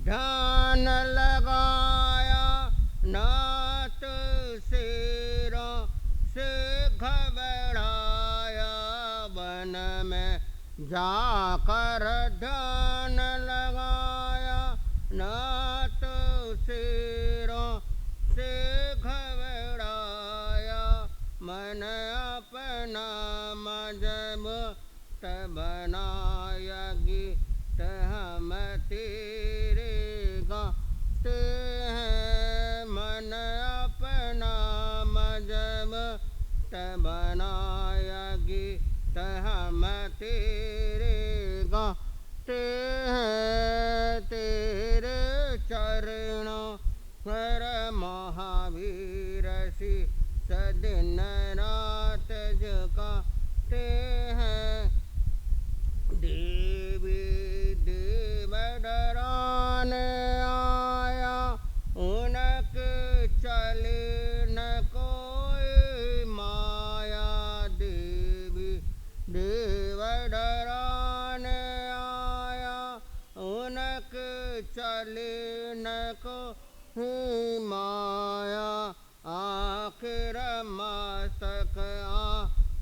ध्यान लगाया नाथ सिरों से घबराया, वन में जाकर ध्यान लगाया नाथ सिरों से घबराया, मन अपना मजबूत बनाया, गीत हम तेरे गाते हैं, मन अपना मजबूत बनाया, गीत हम तेरे गाते हैं। तेरे चरणों पर महावीर शीस दिन रात झुकाते हैं, देवी देव डराने आया उनके चले न कोई माया, देवी देव डराने आया उनके चले न कोई माया, आखिर मस्तक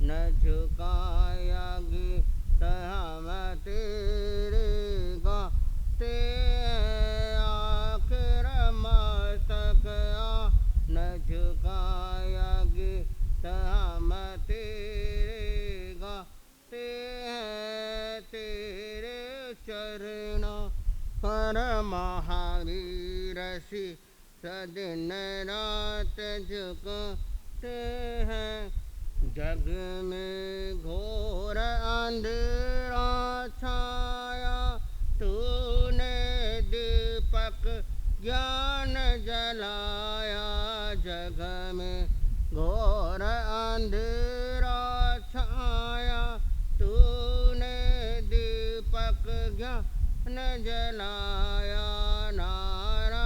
न झुकाया, गीत हम तेरे गाते हैं, आखिर मस्तक न झुकाया, गीत हम तेरे गाते हैं। तेरे चरणों पर महावीर शीस दिन रात झुकाते हैं, जग में घोर अंधेरा छाया, तूने दीपक ज्ञान जलाया, जग में घोर अंधेरा छाया, तूने दीपक ज्ञान जलाया, नारायण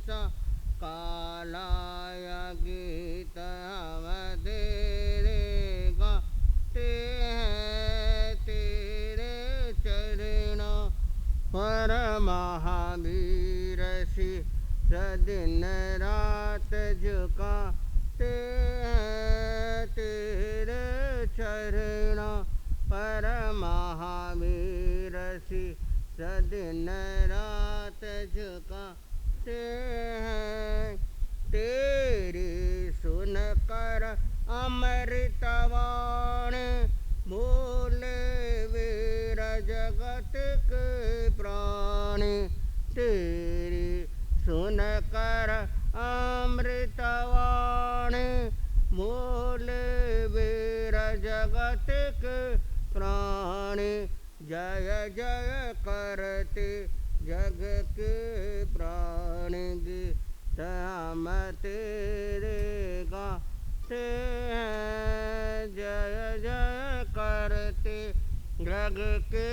सा कालाया, गीत हम तेरे गाते हैं। तेरे चरणों पर महावीर शीस दिन रात झुकाते हैं, तेरे चरणों पर महावीर शीस दिन रात झुकाते हैं। तेरी सुनकर अमृतवाणी भूले वीर जगत के प्राणी, तेरी सुनकर अमृतवाणी भूले वीर जगत के प्राणी, जय जय करते जग के प्राणी, गीत हम तेरे गाते हैं, जय जय करते जग के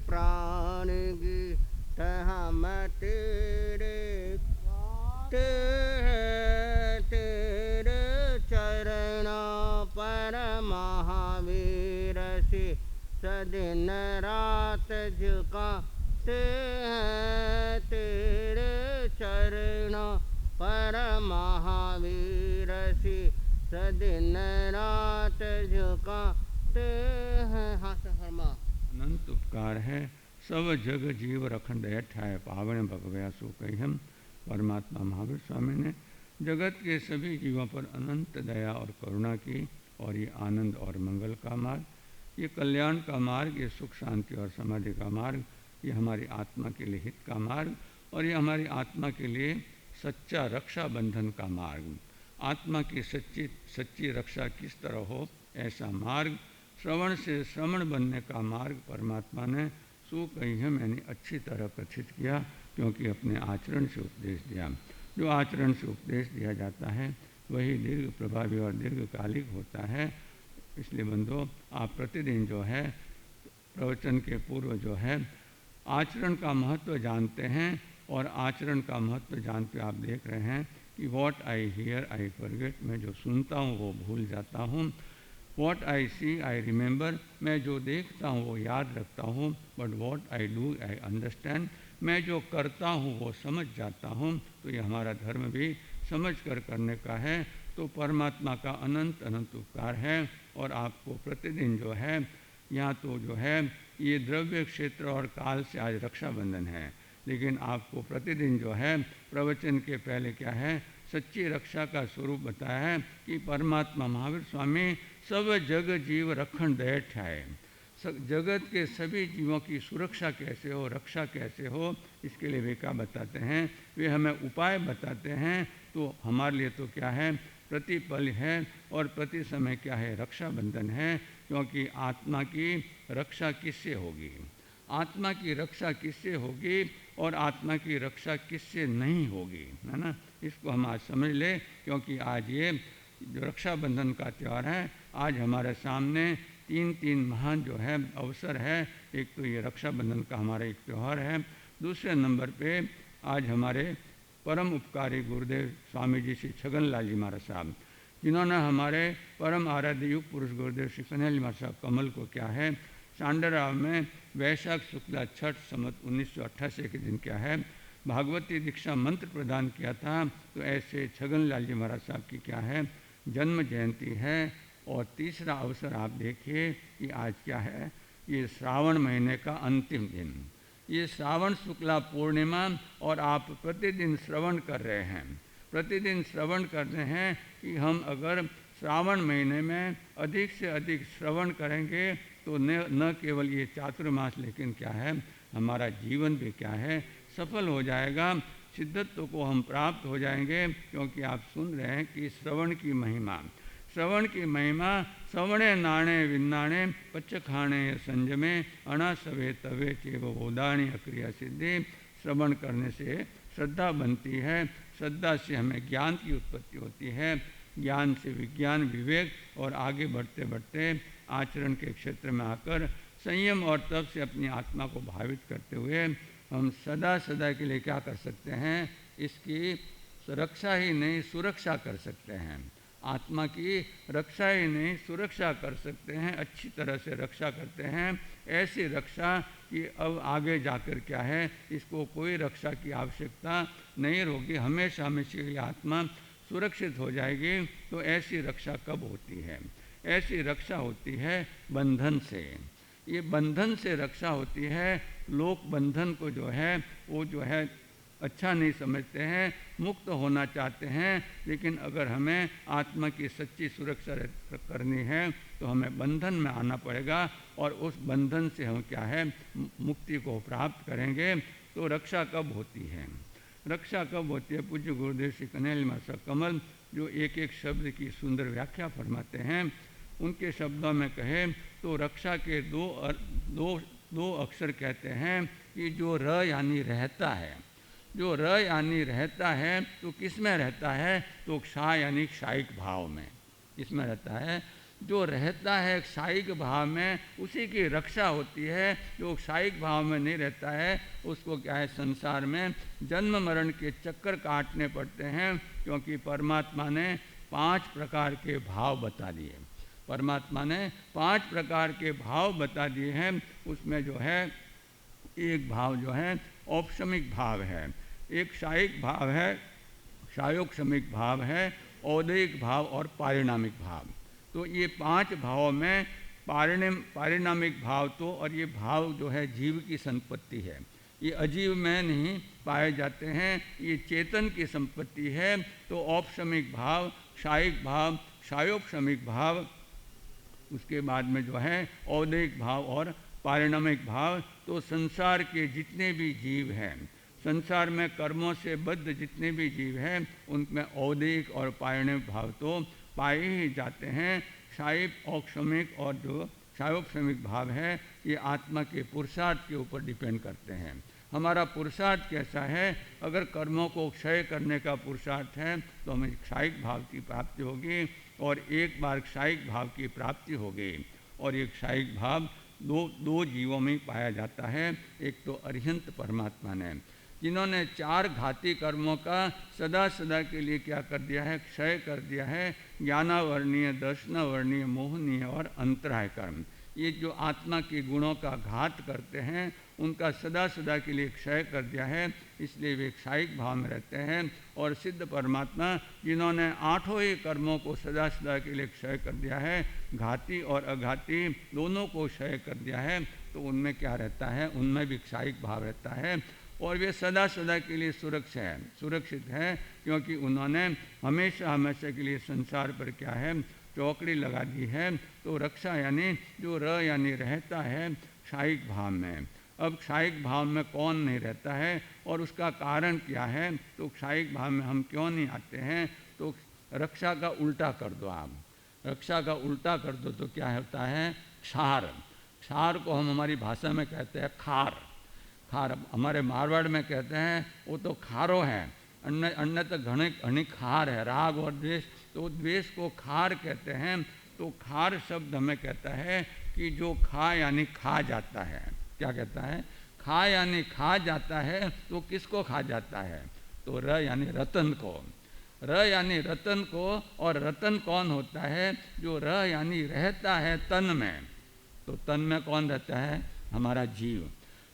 प्राणी, गीत हम तेरे गाते हैं। तेरे चरणों पर महावीर शीस दिन रात झुकाते हैं, तेरे चरणों पर महावीर शीस दिन रात झुकाते हैं। हाँ शर्मा अनंत उपकार है, सब जग जीव रखन दया ठाय, पावन भगवया सो कही हम। परमात्मा महावीर स्वामी ने जगत के सभी जीवों पर अनंत दया और करुणा की, और ये आनंद और मंगल का मार्ग, ये कल्याण का मार्ग, ये सुख शांति और समाधि का मार्ग, ये हमारी आत्मा के लिए हित का मार्ग, और ये हमारी आत्मा के लिए सच्चा रक्षा बंधन का मार्ग। आत्मा की सच्ची रक्षा किस तरह हो, ऐसा मार्ग श्रवण से श्रवण बनने का मार्ग परमात्मा ने सुकह्यम यानी अच्छी तरह कथित किया, क्योंकि अपने आचरण से उपदेश दिया। जो आचरण से उपदेश दिया जाता है वही दीर्घ प्रभावी और दीर्घकालिक होता है। इसलिए बंधुओं, आप प्रतिदिन जो है प्रवचन के पूर्व जो है आचरण का महत्व जानते हैं, और आचरण का महत्व जानते आप देख रहे हैं कि what I here I forget, मैं जो सुनता हूँ वो भूल जाता हूँ। What I C I remember, मैं जो देखता हूँ वो याद रखता हूँ। But what I do I understand, मैं जो करता हूँ वो समझ जाता हूँ। तो ये हमारा धर्म भी समझ कर करने का है। तो परमात्मा का अनंत अनंत उपकार है। और आपको प्रतिदिन जो है यहाँ तो जो है ये द्रव्य क्षेत्र और काल से आज रक्षाबंधन है, लेकिन आपको प्रतिदिन जो है प्रवचन के पहले क्या है सच्ची रक्षा का स्वरूप बताया है कि परमात्मा महावीर स्वामी सब जग जीव रखण दय ठाए। जगत के सभी जीवों की सुरक्षा कैसे हो, रक्षा कैसे हो, इसके लिए वे क्या बताते हैं, वे हमें उपाय बताते हैं। तो हमारे लिए तो क्या है प्रतिपल है और प्रति समय क्या है रक्षाबंधन है। क्योंकि आत्मा की रक्षा किससे होगी, आत्मा की रक्षा किससे होगी और आत्मा की रक्षा किससे नहीं होगी, है ना। इसको हम आज समझ ले, क्योंकि आज ये जो रक्षाबंधन का त्यौहार है, आज हमारे सामने तीन महान जो है अवसर है। एक तो ये रक्षाबंधन का हमारा एक त्यौहार है, दूसरे नंबर पे आज हमारे परम उपकारी गुरुदेव स्वामी जी श्री छगनलाल जी महाराज साहब, जिन्होंने हमारे परम आराध्य युग पुरुष गुरुदेव श्री कन्हैया महाराज साहब कमल को क्या है सांडराव में वैशाख शुक्ला छठ सम्वत 1988 के दिन क्या है भागवती दीक्षा मंत्र प्रदान किया था। तो ऐसे छगनलाल जी महाराज साहब की क्या है जन्म जयंती है। और तीसरा अवसर आप देखिए कि आज क्या है, ये श्रावण महीने का अंतिम दिन, ये श्रावण शुक्ला पूर्णिमा, और आप प्रतिदिन श्रवण कर रहे हैं, प्रतिदिन श्रवण कर रहे हैं कि हम अगर श्रावण महीने में अधिक से अधिक श्रवण करेंगे तो न केवल ये चातुर्मास, लेकिन क्या है हमारा जीवन भी क्या है सफल हो जाएगा, सिद्धत्व को हम प्राप्त हो जाएंगे। क्योंकि आप सुन रहे हैं कि श्रवण की महिमा, श्रवण की महिमा, श्रवणे नाणे विन्नाणे पच्चखाणे संजमे अणा सवे तवे चेव ओदाणी अक्रिया सिद्धि। श्रवण करने से श्रद्धा बनती है, श्रद्धा से हमें ज्ञान की उत्पत्ति होती है, ज्ञान से विज्ञान विवेक, और आगे बढ़ते बढ़ते आचरण के क्षेत्र में आकर संयम और तप से अपनी आत्मा को भावित करते हुए हम सदा सदा के लिए क्या कर सकते हैं, इसकी रक्षा ही नहीं सुरक्षा कर सकते हैं। आत्मा की रक्षा ही नहीं सुरक्षा कर सकते हैं, अच्छी तरह से रक्षा करते हैं। ऐसी रक्षा कि अब आगे जाकर क्या है इसको कोई रक्षा की आवश्यकता नहीं होगी, हमेशा हमेशा ये आत्मा सुरक्षित हो जाएगी। तो ऐसी रक्षा कब होती है, ऐसी रक्षा होती है बंधन से। ये बंधन से रक्षा होती है। लोक बंधन को जो है वो जो है अच्छा नहीं समझते हैं, मुक्त होना चाहते हैं, लेकिन अगर हमें आत्मा की सच्ची सुरक्षा करनी है तो हमें बंधन में आना पड़ेगा, और उस बंधन से हम क्या है मुक्ति को प्राप्त करेंगे। तो रक्षा कब होती है, रक्षा कब होती है। पूज्य गुरुदेव श्री कन्हैया महाराज साहब कमल जो एक एक शब्द की सुंदर व्याख्या फरमाते हैं, उनके शब्दों में कहे तो रक्षा के दो अक्षर कहते हैं कि जो र यानी रहता है, जो र यानी रहता है तो किस में रहता है, तो क्षा यानी क्षायिक भाव में, किसमें रहता है, जो रहता है क्षायिक भाव में उसी की रक्षा होती है। जो क्षायिक भाव में नहीं रहता है उसको क्या है संसार में जन्म मरण के चक्कर काटने पड़ते हैं। क्योंकि परमात्मा ने 5 प्रकार के भाव बता दिए, परमात्मा ने 5 प्रकार के भाव बता दिए हैं। उसमें जो है एक भाव जो है औपशमिक भाव है, एक क्षायिक भाव है, क्षायोक्षमिक भाव है, औदयिक भाव और पारिणामिक भाव। तो ये 5 भावों में पारिणामिक भाव तो, और ये भाव जो है जीव की संपत्ति है, ये अजीव में नहीं पाए जाते हैं, ये चेतन की संपत्ति है। तो औपशमिक भाव, क्षायिक भाव, क्षायोपशमिक भाव, उसके बाद में जो है औदयिक भाव और पारिणामिक भाव। तो संसार के जितने भी जीव हैं, संसार में कर्मों से बद्ध जितने भी जीव हैं उनमें औदिक और पायणिक भाव तो पाए ही जाते हैं। शाइव औक्षमिक और जो शायोपश्रमिक भाव है ये आत्मा के पुरुषार्थ के ऊपर डिपेंड करते हैं। हमारा पुरुषार्थ कैसा है? अगर कर्मों को क्षय करने का पुरुषार्थ है तो हमें क्षायिक भाव की प्राप्ति होगी और एक बार क्षायिक भाव की प्राप्ति होगी। और ये क्षायिक भाव दो जीवों में पाया जाता है। एक तो अरिहंत परमात्मा ने, जिन्होंने 4 घाती कर्मों का सदा सदा के लिए क्या कर दिया है? क्षय कर दिया है। ज्ञानावर्णीय, दर्शनावर्णीय, मोहनीय और अंतराय कर्म, ये जो आत्मा के गुणों का घात करते हैं उनका सदा सदा के लिए क्षय कर दिया है, इसलिए वे क्षायिक भाव में रहते हैं। और सिद्ध परमात्मा जिन्होंने 8 ही कर्मों को सदा सदा के लिए क्षय कर दिया है, घाती और अघाती दोनों को क्षय कर दिया है, तो उनमें क्या रहता है? उनमें भी क्षायिक भाव रहता है और वे सदा सदा के लिए सुरक्षित है, क्योंकि उन्होंने हमेशा हमेशा के लिए संसार पर क्या है? चौकड़ी लगा दी है। तो रक्षा यानी जो यानी रहता है क्षायिक भाव में। अब क्षायिक भाव में कौन नहीं रहता है और उसका कारण क्या है? तो क्षायिक भाव में हम क्यों नहीं आते हैं? तो रक्षा का उल्टा कर दो आप, रक्षा का उल्टा कर दो तो क्या होता है? क्षार। क्षार को हम हमारी भाषा में कहते हैं खार। खार हमारे मारवाड़ में कहते हैं वो तो खारो है, अन्य तो घनी खार है। राग और द्वेष, तो द्वेष को खार कहते हैं। तो खार शब्द हमें कहता है कि जो खा यानी खा जाता है। क्या कहता है? खा यानी खा जाता है। तो किसको खा जाता है? तो यानी रतन को, यानी रतन को। और रतन कौन होता है? जो यानी रहता है तन में। तो तन में कौन रहता है? हमारा जीव।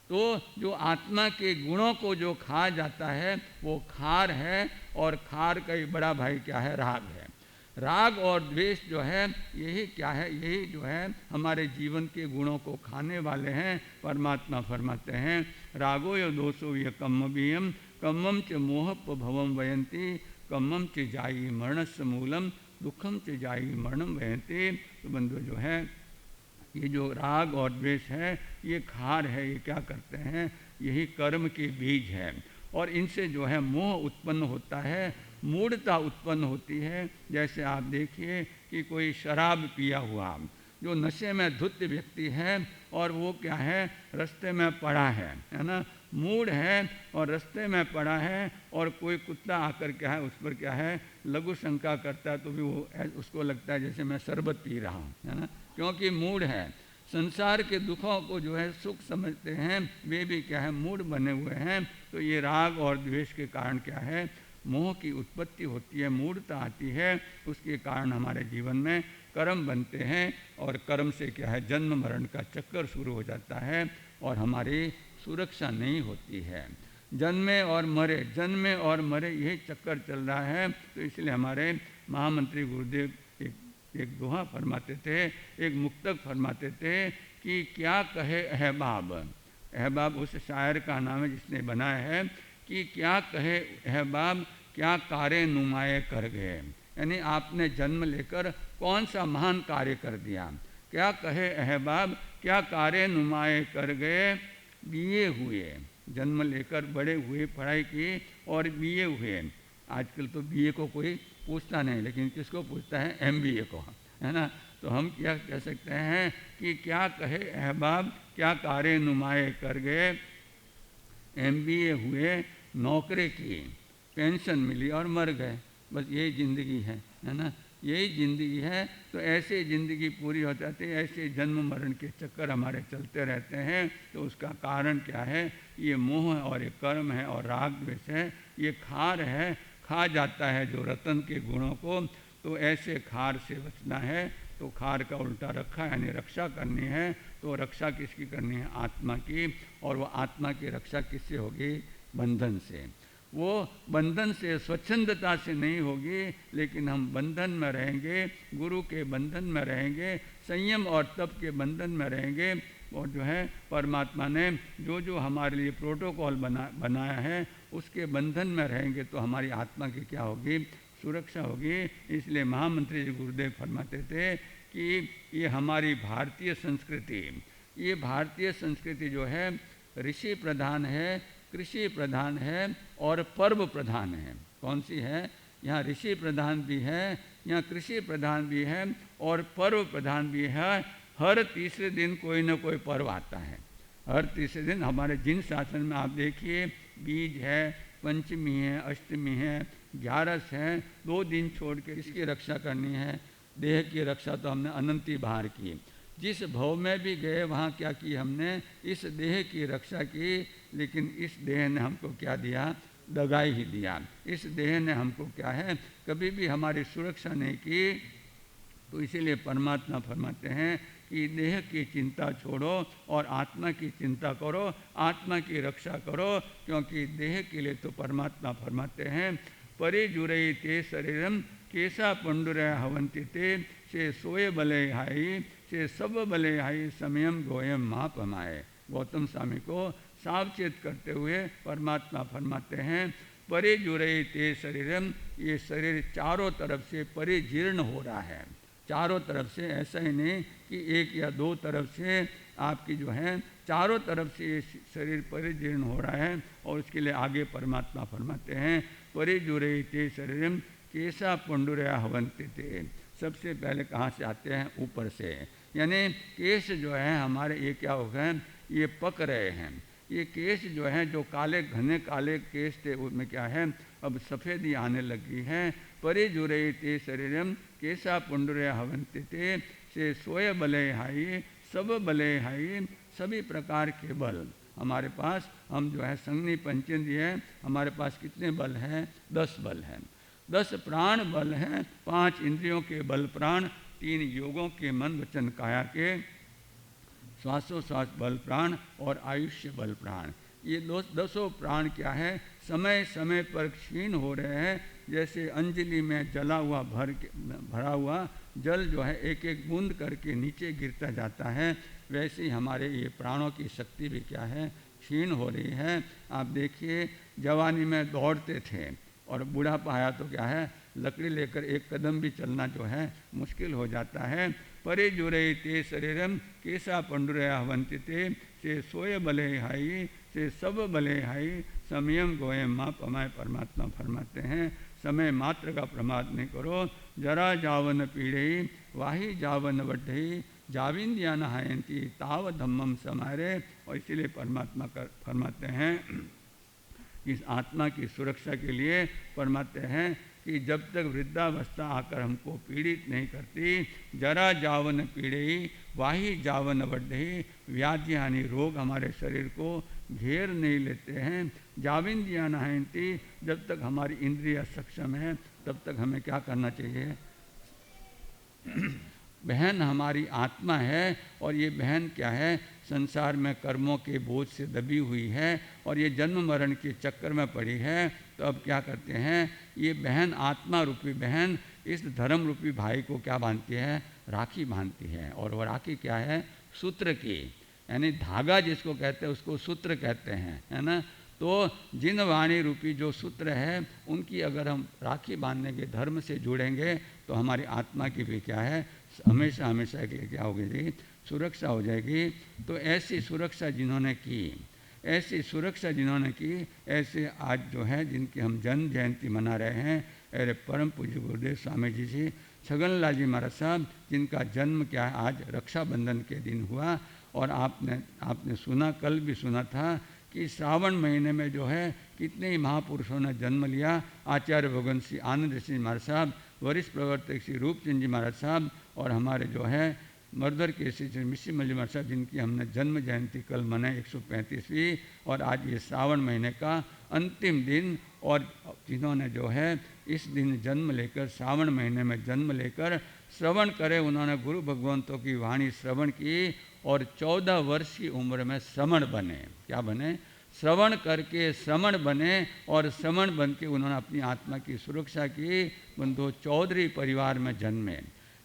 तो जो आत्मा के गुणों को जो खा जाता है वो खार है। और खार का ही बड़ा भाई क्या है? राग है। राग और द्वेष जो है यही क्या है? यही जो है हमारे जीवन के गुणों को खाने वाले हैं। परमात्मा फरमाते हैं रागो यो दोषो ये कम्मबीयम कम्मम च मोहप भवम वयंती कम्मम च जाई मरणस्य मूलम दुखम च जाई मरणम वयंती। तो बंधु जो है ये जो राग और द्वेष है ये खार है। ये क्या करते हैं? यही कर्म के बीज है और इनसे जो है मोह उत्पन्न होता है, मूढ़ता उत्पन्न होती है। जैसे आप देखिए कि कोई शराब पिया हुआ जो नशे में धुत व्यक्ति है और वो क्या है? रास्ते में पड़ा है ना, मूढ़ है और रास्ते में पड़ा है और कोई कुत्ता आकर क्या है? उस पर क्या है? लघु शंका करता है तो भी वो उसको लगता है जैसे मैं शरबत पी रहा हूँ, है ना, क्योंकि मूढ़ है। संसार के दुखों को जो है सुख समझते हैं, वे भी क्या है? मूढ़ बने हुए हैं। तो ये राग और द्वेष के कारण क्या है? मोह की उत्पत्ति होती है, मूढ़ता आती है। उसके कारण हमारे जीवन में कर्म बनते हैं और कर्म से क्या है? जन्म मरण का चक्कर शुरू हो जाता है और हमारी सुरक्षा नहीं होती है। जन्मे और मरे यही चक्कर चल रहा है। तो इसलिए हमारे महामंत्री गुरुदेव एक दोहा फरमाते थे, एक मुक्तक फरमाते थे कि क्या कहे अहबाब। अहबाब उस शायर का नाम है जिसने बनाया है कि क्या कहे अहबाब क्या कार्य नुमाए कर गए। यानी आपने जन्म लेकर कौन सा महान कार्य कर दिया। क्या कहे अहबाब क्या कार्य नुमाए कर गए। बीए हुए, जन्म लेकर बड़े हुए, पढ़ाई की और बीए हुए। आजकल तो बीए को कोई पूछता नहीं, लेकिन किसको पूछता है? एमबीए को, है ना। तो हम क्या कह सकते हैं कि क्या कहे अहबाब क्या कार्य नुमाए कर गए। एमबीए हुए, नौकरी की, पेंशन मिली और मर गए। बस यही ज़िंदगी है ना, यही ज़िंदगी है। तो ऐसे ज़िंदगी पूरी हो जाती है, ऐसे जन्म मरण के चक्कर हमारे चलते रहते हैं। तो उसका कारण क्या है? ये मोह और ये कर्म है और राग द्वेष है। ये खार है, खा जाता है जो रतन के गुणों को। तो ऐसे खार से बचना है। तो खार का उल्टा रखा यानी रक्षा करनी है। तो रक्षा किसकी करनी है? आत्मा की। और वो आत्मा की रक्षा किससे होगी? बंधन से। वो बंधन से स्वच्छंदता से नहीं होगी, लेकिन हम बंधन में रहेंगे, गुरु के बंधन में रहेंगे, संयम और तप के बंधन में रहेंगे। और जो है परमात्मा ने जो जो हमारे लिए प्रोटोकॉल बनाया है उसके बंधन में रहेंगे तो हमारी आत्मा की क्या होगी? सुरक्षा होगी। इसलिए महामंत्री जी गुरुदेव फरमाते थे कि ये हमारी भारतीय संस्कृति, ये भारतीय संस्कृति जो है ऋषि प्रधान है, कृषि प्रधान है और पर्व प्रधान है। कौन सी है? यहाँ ऋषि प्रधान भी है, यहाँ कृषि प्रधान भी है और पर्व प्रधान भी है। हर तीसरे दिन कोई ना कोई पर्व आता है। हर तीसरे दिन हमारे जिन शासन में आप देखिए, बीज है, पंचमी है, अष्टमी है, 11 है, 2 दिन छोड़ के इसकी रक्षा करनी है। देह की रक्षा तो हमने अनंती बाहर की। जिस भव में भी गए वहाँ क्या की हमने? इस देह की रक्षा की, लेकिन इस देह ने हमको क्या दिया? दगाई ही दिया। इस देह ने हमको क्या है? कभी भी हमारी सुरक्षा नहीं की। तो इसीलिए परमात्मा फरमाते हैं कि देह की चिंता छोड़ो और आत्मा की चिंता करो, आत्मा की रक्षा करो, क्योंकि देह के लिए तो परमात्मा फरमाते हैं परिजुरई ते शरीरम केसा पंडुरय हवंति ते से सोए बले हाई से सब बले हाई समयम गोयम माँ पमाए। गौतम स्वामी को सावचेत करते हुए परमात्मा फरमाते हैं परिजुरई ते शरीरम, ये शरीर चारों तरफ से परिजीर्ण हो रहा है। चारों तरफ से, ऐसा ही नहीं कि एक या 2 तरफ से, आपकी जो है चारों तरफ से ये शरीर परिजीर्ण हो रहा है। और उसके लिए आगे परमात्मा फरमाते हैं परिजुरई ते शरीरम केसा पंडुरया हवंति ते। सबसे पहले कहाँ से आते हैं? ऊपर से। यानी केश जो है हमारे, ये क्या हो गए? ये पक रहे हैं। ये केश जो है, जो काले घने काले केश थे, उसमें क्या है? अब सफ़ेदी आने लगी है। परिजुरई ते शरीरम केसा पुंडुरया हवंति ते से सोए बले हाई सब बले हाई, सभी प्रकार के बल हमारे पास। हम जो है संगनी पंचेंद्रिय है, हमारे पास कितने बल हैं? 10 बल हैं। 10 प्राण बल हैं। 5 इंद्रियों के बल प्राण, 3 योगों के मन वचन काया के, श्वासोश्वास बल प्राण और आयुष्य बल प्राण। ये 10 प्राण क्या है? समय समय पर क्षीण हो रहे हैं। जैसे अंजलि में जला हुआ भरा हुआ जल जो है एक एक बूंद करके नीचे गिरता जाता है, वैसे ही हमारे ये प्राणों की शक्ति भी क्या है? क्षीण हो रही है। आप देखिए, जवानी में दौड़ते थे और बुढ़ापा आया तो क्या है? लकड़ी लेकर एक कदम भी चलना जो है मुश्किल हो जाता है। परिजुरई ते शरीरम केसा पंडुरया हवंति ते से सोए बले हाई से सब बले हाई समयम गोयम माँ पमाए। परमात्मा फरमाते हैं समय मात्र का प्रमाद नहीं करो। जरा जावन पीड़े वाही जावन बढ़ई जाविंदिया नहायंती ताव धम्मम समारे। और इसीलिए परमात्मा फरमाते हैं इस आत्मा की सुरक्षा के लिए फरमाते हैं कि जब तक वृद्धावस्था आकर हमको पीड़ित नहीं करती, जरा जावन पीड़े वाही जावन बढ़ई, व्याधि हानि रोग हमारे शरीर को घेर नहीं लेते हैं। जाविंदिया नहायंती, जब तक हमारी इंद्रिया सक्षम है तब तक हमें क्या करना चाहिए? बहन हमारी आत्मा है और ये बहन क्या है? संसार में कर्मों के बोझ से दबी हुई है और ये जन्म मरण के चक्कर में पड़ी है। तो अब क्या करते हैं? ये बहन, आत्मा रूपी बहन, इस धर्म रूपी भाई को क्या बांधती है? राखी बांधती है। और वो राखी क्या है? सूत्र की, यानी धागा जिसको कहते हैं उसको सूत्र कहते हैं, है ना। तो जिन वाणी रूपी जो सूत्र है उनकी अगर हम राखी बांधने के धर्म से जुड़ेंगे तो हमारी आत्मा की भी क्या है? हमेशा हमेशा के लिए क्या होगी जी? सुरक्षा हो जाएगी। तो ऐसी सुरक्षा जिन्होंने की, ऐसी सुरक्षा जिन्होंने की, ऐसे आज जो है जिनकी हम जन्म जयंती मना रहे हैं, अरे परम पूज्य गुरुदेव स्वामी जी से छगनलाल जी महाराज साहब, जिनका जन्म क्या है? आज रक्षाबंधन के दिन हुआ। और आपने सुना, कल भी सुना था कि श्रावण महीने में जो है कितने ही महापुरुषों ने जन्म लिया। आचार्य भगवंत श्री आनंद सिंह महाराज साहब, वरिष्ठ प्रवर्तक श्री रूपचंद जी महाराज साहब, और हमारे जो है मर्दर के श्री मिश्री मल्ली महाराज साहब, जिनकी हमने जन्म जयंती कल मनाई 135वीं। और आज ये श्रावण महीने का अंतिम दिन, और जिन्होंने जो है इस दिन जन्म लेकर, श्रावण महीने में जन्म लेकर श्रवण करे, उन्होंने गुरु भगवंतों की वाणी श्रवण की और 14 वर्ष की उम्र में श्रमण बने। क्या बने? श्रवण करके श्रमण बने। और श्रमण बन के उन्होंने अपनी आत्मा की सुरक्षा की। बंधु चौधरी परिवार में जन्मे,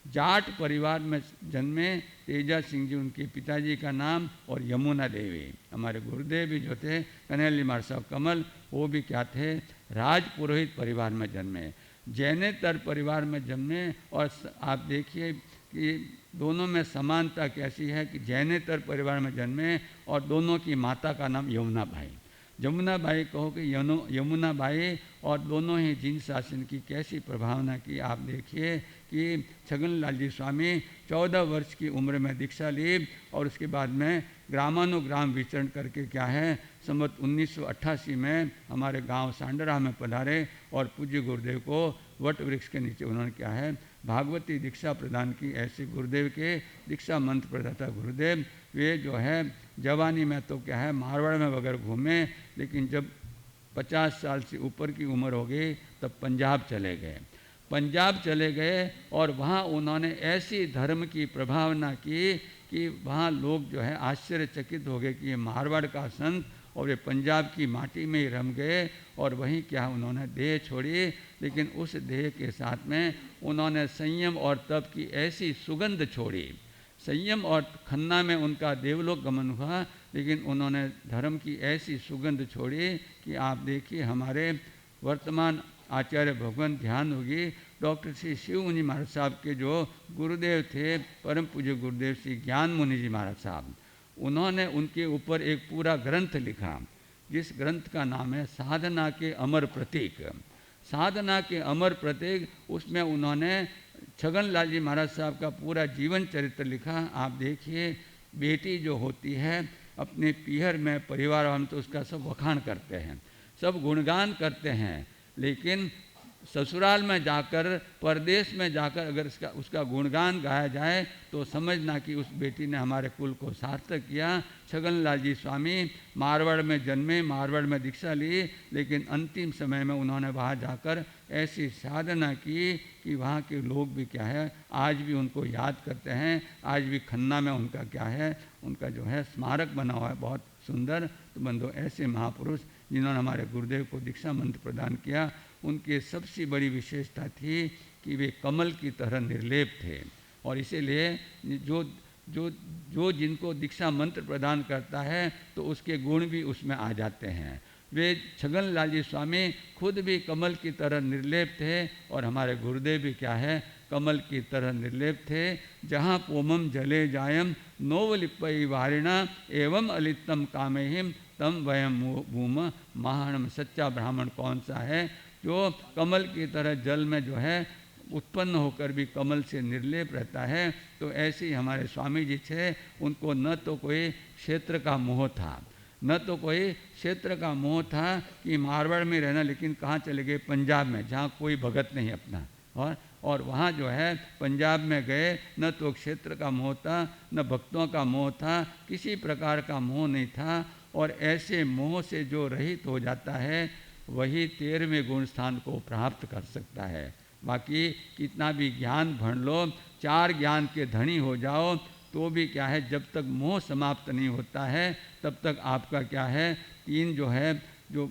जाट परिवार में जन्मे। तेजा सिंह जी उनके पिताजी का नाम, और यमुना देवी। हमारे गुरुदेव भी जो थे कन्हैया महाराज साहब कमल, वो भी क्या थे? राजपुरोहित परिवार में जन्मे, जैनेतर परिवार में जन्मे। और आप देखिए कि दोनों में समानता कैसी है कि जैनेतर परिवार में जन्मे और दोनों की माता का नाम यमुना भाई। जमुना बाई कहो कि यमुना बाई और दोनों ही जीन शासन की कैसी प्रभावना की आप देखिए कि छगनलाल जी स्वामी 14 वर्ष की उम्र में दीक्षा ली और उसके बाद में ग्रामानुग्राम विचरण करके क्या है संवत 1988 में हमारे गांव सांडरा में पधारे और पूज्य गुरुदेव को वट वृक्ष के नीचे उन्होंने क्या है भागवती दीक्षा प्रदान की। ऐसे गुरुदेव के दीक्षा मंत्र प्रदाता गुरुदेव वे जो है जवानी में तो क्या है मारवाड़ में वगैरह घूमे, लेकिन जब 50 साल से ऊपर की उम्र हो गई तब पंजाब चले गए। पंजाब चले गए और वहाँ उन्होंने ऐसी धर्म की प्रभावना की कि वहाँ लोग जो है आश्चर्यचकित हो गए कि ये मारवाड़ का संत और ये पंजाब की माटी में ही रम गए और वहीं क्या उन्होंने देह छोड़ी। लेकिन उस देह के साथ में उन्होंने संयम और तप की ऐसी सुगंध छोड़ी। संयम और खन्ना में उनका देवलोक गमन हुआ, लेकिन उन्होंने धर्म की ऐसी सुगंध छोड़ी कि आप देखिए हमारे वर्तमान आचार्य भगवान ध्यान होगी डॉक्टर श्री शिव मुनि महाराज साहब के जो गुरुदेव थे परम पूज्य गुरुदेव श्री ज्ञान मुनि जी महाराज साहब, उन्होंने उनके ऊपर एक पूरा ग्रंथ लिखा जिस ग्रंथ का नाम है साधना के अमर प्रतीक। साधना के अमर प्रतीक, उसमें उन्होंने छगनलाल जी महाराज साहब का पूरा जीवन चरित्र लिखा। आप देखिए बेटी जो होती है अपने पीहर में परिवार वालों तो उसका सब वखाण करते हैं, सब गुणगान करते हैं, लेकिन ससुराल में जाकर परदेश में जाकर अगर उसका गुणगान गाया जाए तो समझना कि उस बेटी ने हमारे कुल को सार्थक किया। छगनलाल जी स्वामी मारवाड़ में जन्मे, मारवाड़ में दीक्षा ली, लेकिन अंतिम समय में उन्होंने वहाँ जाकर ऐसी साधना की कि वहाँ के लोग भी क्या है आज भी उनको याद करते हैं। आज भी खन्ना में उनका क्या है उनका जो है स्मारक बना हुआ है बहुत सुंदर। तो बंधु ऐसे महापुरुष जिन्होंने हमारे गुरुदेव को दीक्षा मंत्र प्रदान किया, उनकी सबसे बड़ी विशेषता थी कि वे कमल की तरह निर्लेप थे और इसीलिए जो जिनको दीक्षा मंत्र प्रदान करता है तो उसके गुण भी उसमें आ जाते हैं। वे छगनलाल जी स्वामी खुद भी कमल की तरह निर्लेप थे और हमारे गुरुदेव भी क्या है कमल की तरह निर्लेप थे। जहाँ पोमम जले जायम नोवलिपई वारिणा एवं अलितम कामेहिम तम वयम भूम महानम। सच्चा ब्राह्मण कौन सा है जो कमल की तरह जल में जो है उत्पन्न होकर भी कमल से निर्लेप रहता है। तो ऐसे ही हमारे स्वामी जी थे, उनको न तो कोई क्षेत्र का मोह था, न तो कोई क्षेत्र का मोह था कि मारवाड़ में रहना, लेकिन कहाँ चले गए पंजाब में जहाँ कोई भगत नहीं अपना, और वहाँ जो है पंजाब में गए, न तो क्षेत्र का मोह था न भक्तों का मोह था, किसी प्रकार का मोह नहीं था। और ऐसे मोह से जो रहित हो जाता है वही 13वें गुण स्थान को प्राप्त कर सकता है। बाकी कितना भी ज्ञान भण लो, 4 ज्ञान के धनी हो जाओ तो भी क्या है जब तक मोह समाप्त नहीं होता है तब तक आपका क्या है 3 जो है जो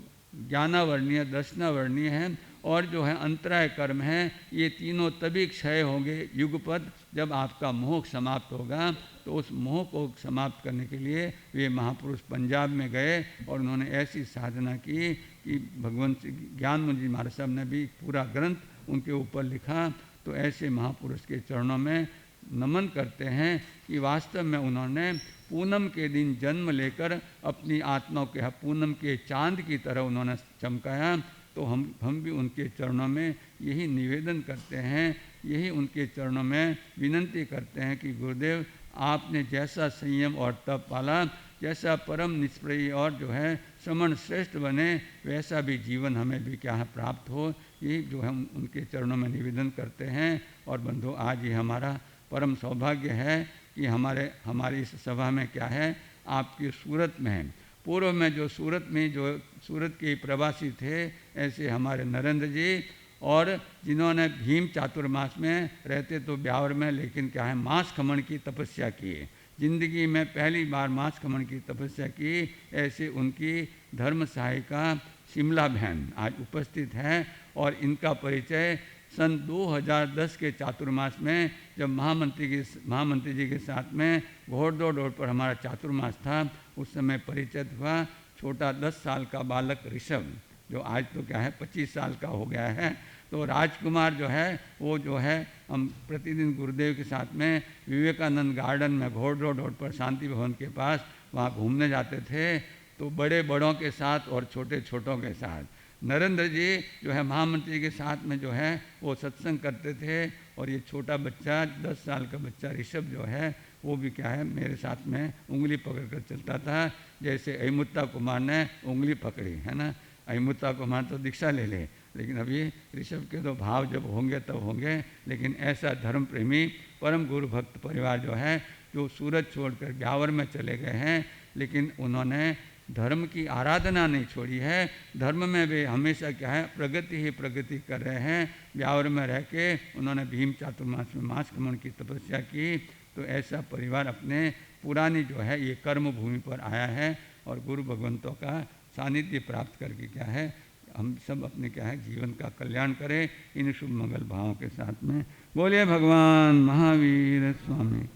ज्ञानावर्णीय दर्शनावर्णीय है और जो है अंतराय कर्म है, ये तीनों तभी क्षय होंगे युगपद जब आपका मोह समाप्त होगा। तो उस मोह को समाप्त करने के लिए वे महापुरुष पंजाब में गए और उन्होंने ऐसी साधना की कि भगवान ज्ञान मुनि जी महाराज साहब ने भी पूरा ग्रंथ उनके ऊपर लिखा। तो ऐसे महापुरुष के चरणों में नमन करते हैं कि वास्तव में उन्होंने पूनम के दिन जन्म लेकर अपनी आत्मा के पूनम के चांद की तरह उन्होंने चमकाया। तो हम भी उनके चरणों में यही निवेदन करते हैं, यही उनके चरणों में विनंती करते हैं कि गुरुदेव आपने जैसा संयम और तप पाला, जैसा परम निष्प्रयी और जो है समण श्रेष्ठ बने, वैसा भी जीवन हमें भी क्या है प्राप्त हो। यही जो हम उनके चरणों में निवेदन करते हैं। और बंधु आज ये हमारा परम सौभाग्य है कि हमारी इस सभा में क्या है आपकी सूरत में है। पूर्व में जो सूरत के प्रवासी थे ऐसे हमारे नरेंद्र जी, और जिन्होंने भीम चातुर्मास में रहते तो ब्यावर में, लेकिन क्या है मांस खमन की तपस्या की, जिंदगी में पहली बार मांस खमन की तपस्या की। ऐसे उनकी धर्म सहायिका शिमला बहन आज उपस्थित है और इनका परिचय सन 2010 के चातुर्मास में जब महामंत्री जी के साथ में घोड़दौड़ रोड पर हमारा चातुर्मास था, उस समय परिचय हुआ। छोटा 10 साल का बालक ऋषभ जो आज तो क्या है 25 साल का हो गया है, तो राजकुमार जो है वो जो है हम प्रतिदिन गुरुदेव के साथ में विवेकानंद गार्डन में घोड़दौड़ रोड पर शांति भवन के पास वहाँ घूमने जाते थे। तो बड़े बड़ों के साथ और छोटे छोटों के साथ। नरेंद्र जी जो है महामंत्री के साथ में जो है वो सत्संग करते थे, और ये छोटा बच्चा 10 साल का बच्चा ऋषभ जो है वो भी क्या है मेरे साथ में उंगली पकड़ कर चलता था, जैसे अहिमुत्ता कुमार ने उंगली पकड़ी है ना। अहिमुत्ता कुमार तो दीक्षा ले ले, लेकिन अभी ऋषभ के तो भाव जब होंगे तब होंगे। लेकिन ऐसा धर्म प्रेमी परम गुरु भक्त परिवार जो है, जो सूरज छोड़कर ब्यावर में चले गए हैं, लेकिन उन्होंने धर्म की आराधना नहीं छोड़ी है। धर्म में वे हमेशा क्या है प्रगति ही प्रगति कर रहे हैं। ब्यावर में रह के उन्होंने भीम चातुर्मास में मांस क्रमण की तपस्या की। तो ऐसा परिवार अपने पुरानी जो है ये कर्म भूमि पर आया है, और गुरु भगवंतों का सानिध्य प्राप्त करके क्या है हम सब अपने क्या है जीवन का कल्याण करें इन शुभ मंगल भावों के साथ में। बोलिए भगवान महावीर स्वामी।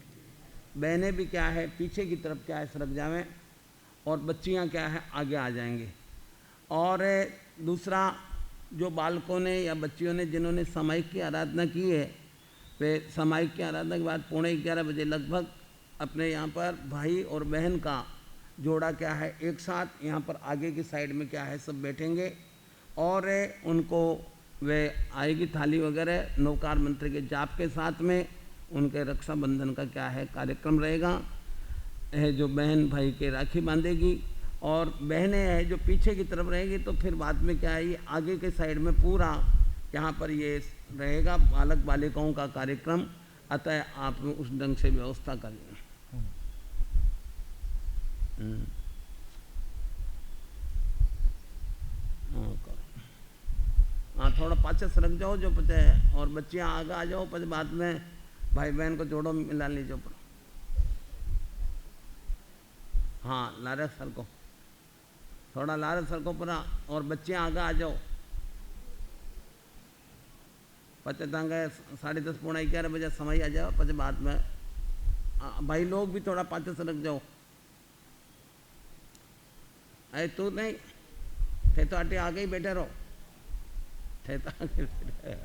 बहनें भी क्या है पीछे की तरफ क्या है सरक जावें, और बच्चियां क्या है आगे आ जाएंगे। और दूसरा जो बालकों ने या बच्चियों ने जिन्होंने सामायिक की आराधना की है, वे सामायिक की आराधना के बाद 11:15 बजे लगभग अपने यहाँ पर भाई और बहन का जोड़ा क्या है एक साथ यहाँ पर आगे की साइड में क्या है सब बैठेंगे, और उनको वे आएगी थाली वगैरह नवकार मंत्र के जाप के साथ में उनके रक्षाबंधन का क्या है कार्यक्रम रहेगा। है जो बहन भाई के राखी बांधेगी, और बहनें हैं जो पीछे की तरफ रहेगी, तो फिर बाद में क्या है ये आगे के साइड में पूरा यहाँ पर ये रहेगा बालक बालिकाओं का कार्यक्रम। अतः आप उस ढंग से व्यवस्था करें। हाँ थोड़ा पाछे सरक जाओ जो पता है, और बच्चियाँ आगे आ जाओ, पता बाद में भाई बहन को जोड़ो मिला लीजिए। हाँ लारे सर को थोड़ा लारे सर को पूरा, और बच्चे आगे आ जाओ। 10:30 11 बजे समय आ जाओ, પછી बाद में भाई लोग भी थोड़ा पाछे सरक जाओ। अरे तू नहीं थे तो आटे आगे ही बैठे रहो, थे तो आगे बैठे,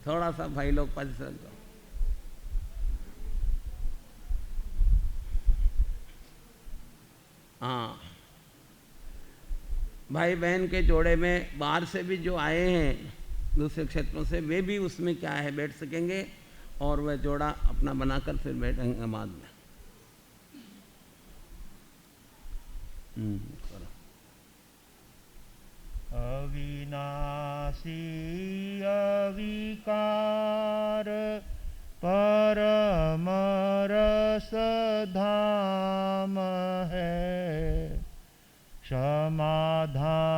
थोड़ा सा भाई लोग पाछे सरक जाओ। हाँ भाई बहन के जोड़े में बाहर से भी जो आए हैं दूसरे क्षेत्रों से, वे भी उसमें क्या है बैठ सकेंगे, और वह जोड़ा अपना बनाकर फिर बैठेंगे बाद में। अविनाशी अविकार परम रस धाम है, समाधान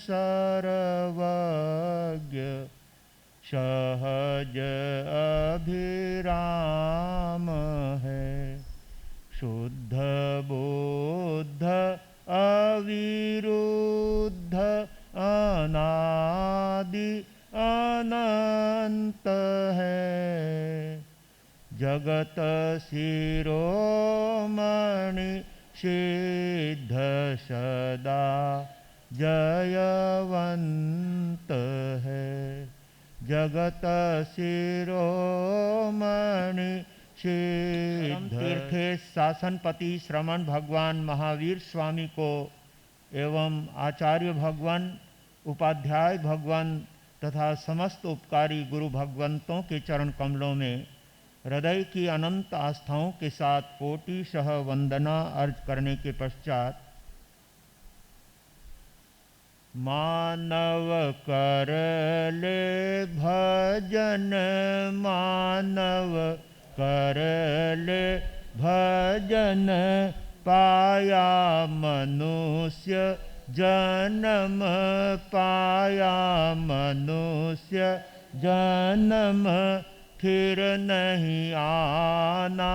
सर्वज्ञ सहज अभिराम है, शुद्ध बुद्ध अविरुद्ध अनादि अनंत है, जगत शिरोमणि सिद्ध सदा जयवंत है, जगत शिरोमणि सिद्ध। तीर्थे शासनपति श्रमण भगवान महावीर स्वामी को एवं आचार्य भगवान उपाध्याय भगवान तथा समस्त उपकारी गुरु भगवंतों के चरण कमलों में हृदय की अनंत आस्थाओं के साथ कोटिशः वंदना अर्ज करने के पश्चात मानव कर ले भजन, मानव कर ले भजन, पाया मनुष्य जन्म, पाया मनुष्य जन्म, फिर नहीं आना,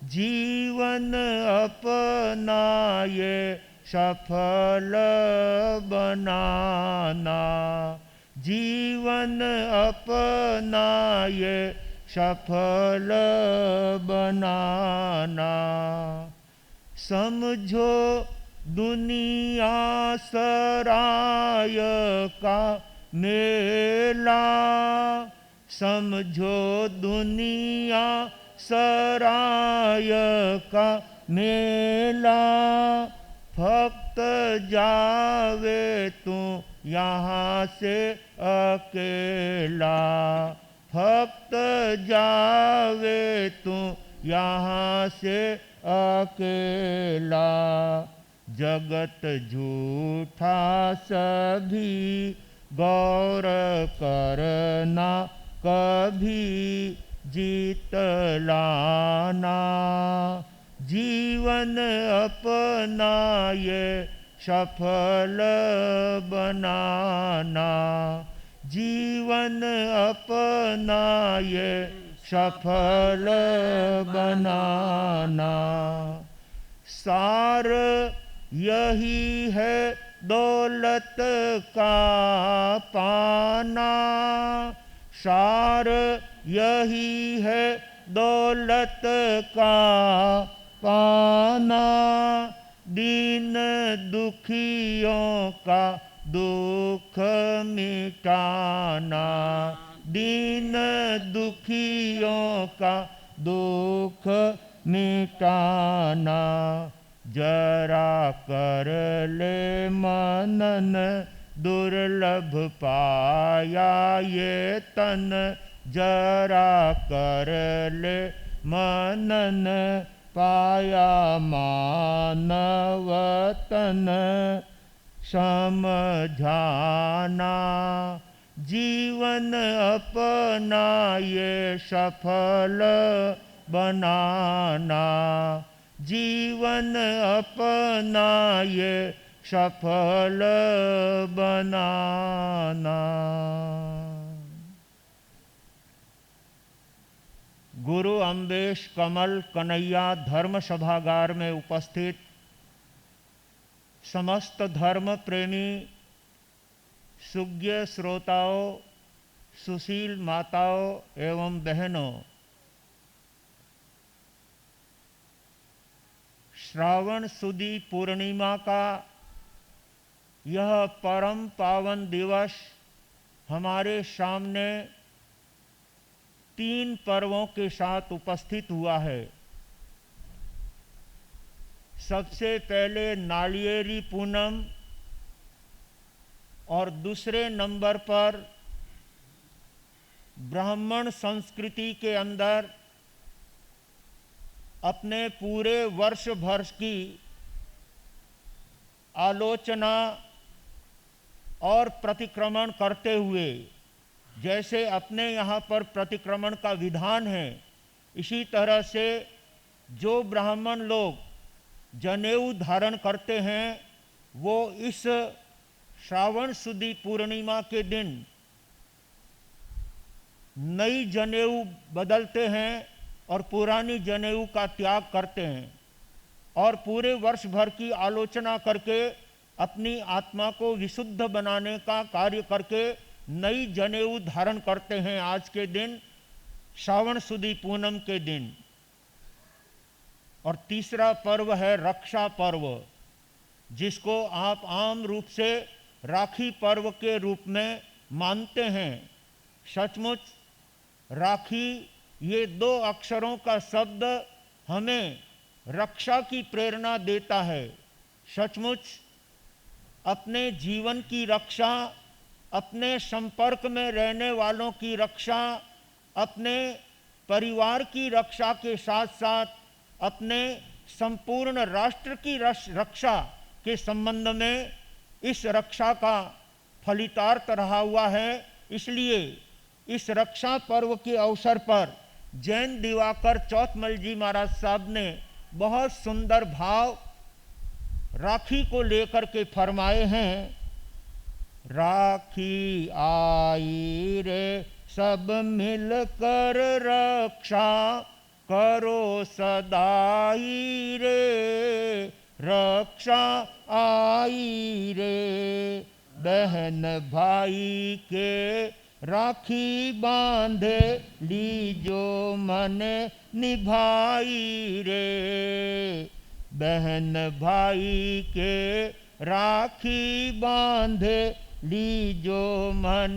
जीवन अपना ये सफल बनाना, जीवन अपना ये सफल बनाना, समझो दुनिया सराय का मेला, समझो दुनिया सराय का मेला, भक्त जावे तू यहाँ से अकेला, भक्त जावे तू यहाँ से अकेला। जगत झूठा सभी गौर करना, कभी जीत लाना। जीवन अपना ये सफल बनाना, जीवन अपना ये सफल बनाना। सार यही है दौलत का पाना, सार यही है दौलत का पाना। दीन दुखियों का दुख मिटाना, दीन दुखियों का दुख मिटाना। जरा कर ले मनन दुर्लभ पाया ये तन, जरा कर ले मनन पाया मानव तन। समझाना जीवन अपना ये सफल बनाना, जीवन अपना ये सफल बनाना। गुरु अम्बेश कमल कन्हैया धर्म सभागार में उपस्थित समस्त धर्म प्रेमी सुज्ञ श्रोताओं, सुशील माताओं एवं बहनों, श्रावण सुदी पूर्णिमा का यह परम पावन दिवस हमारे सामने 3 पर्वों के साथ उपस्थित हुआ है। सबसे पहले नालियेरी पूनम और दूसरे नंबर पर ब्राह्मण संस्कृति के अंदर अपने पूरे वर्ष भर की आलोचना और प्रतिक्रमण करते हुए, जैसे अपने यहाँ पर प्रतिक्रमण का विधान है, इसी तरह से जो ब्राह्मण लोग जनेऊ धारण करते हैं वो इस श्रावण सुदी पूर्णिमा के दिन नई जनेऊ बदलते हैं और पुरानी जनेऊ का त्याग करते हैं और पूरे वर्ष भर की आलोचना करके अपनी आत्मा को विशुद्ध बनाने का कार्य करके नई जनेऊ धारण करते हैं आज के दिन, श्रावण सुदी पूनम के दिन। और तीसरा पर्व है रक्षा पर्व, जिसको आप आम रूप से राखी पर्व के रूप में मानते हैं। सचमुच राखी ये 2 अक्षरों का शब्द हमें रक्षा की प्रेरणा देता है। सचमुच अपने जीवन की रक्षा, अपने संपर्क में रहने वालों की रक्षा, अपने परिवार की रक्षा के साथ साथ अपने संपूर्ण राष्ट्र की रक्षा के संबंध में इस रक्षा का फलितार्थ रहा हुआ है। इसलिए इस रक्षा पर्व के अवसर पर जैन दिवाकर चौथमल जी महाराज साहब ने बहुत सुंदर भाव राखी को लेकर के फरमाए हैं। राखी आई रे सब मिलकर रक्षा, करो सदाई रे रक्षा आई रे। बहन भाई के राखी बांधे, लीजो मन निभाई रे। बहन भाई के राखी बांधे, लीजो मन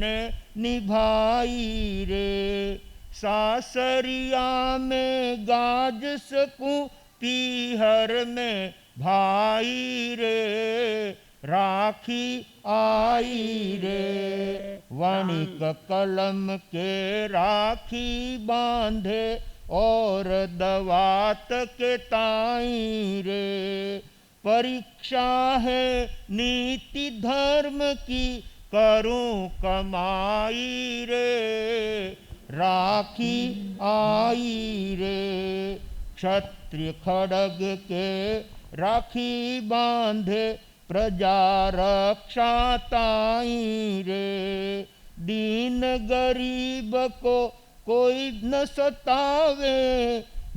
निभाई रे। सासरिया में गाज सकूं पीहर में भाई रे, राखी आई रे। वणिक कलम के राखी बांधे, और दवात के ताई रे। परीक्षा है नीति धर्म की, करूं कमाई रे, राखी आई रे। क्षत्रिय खड़ग के राखी बांधे, प्रजा रक्षा ताई रे। दीन गरीब को कोई न सतावे,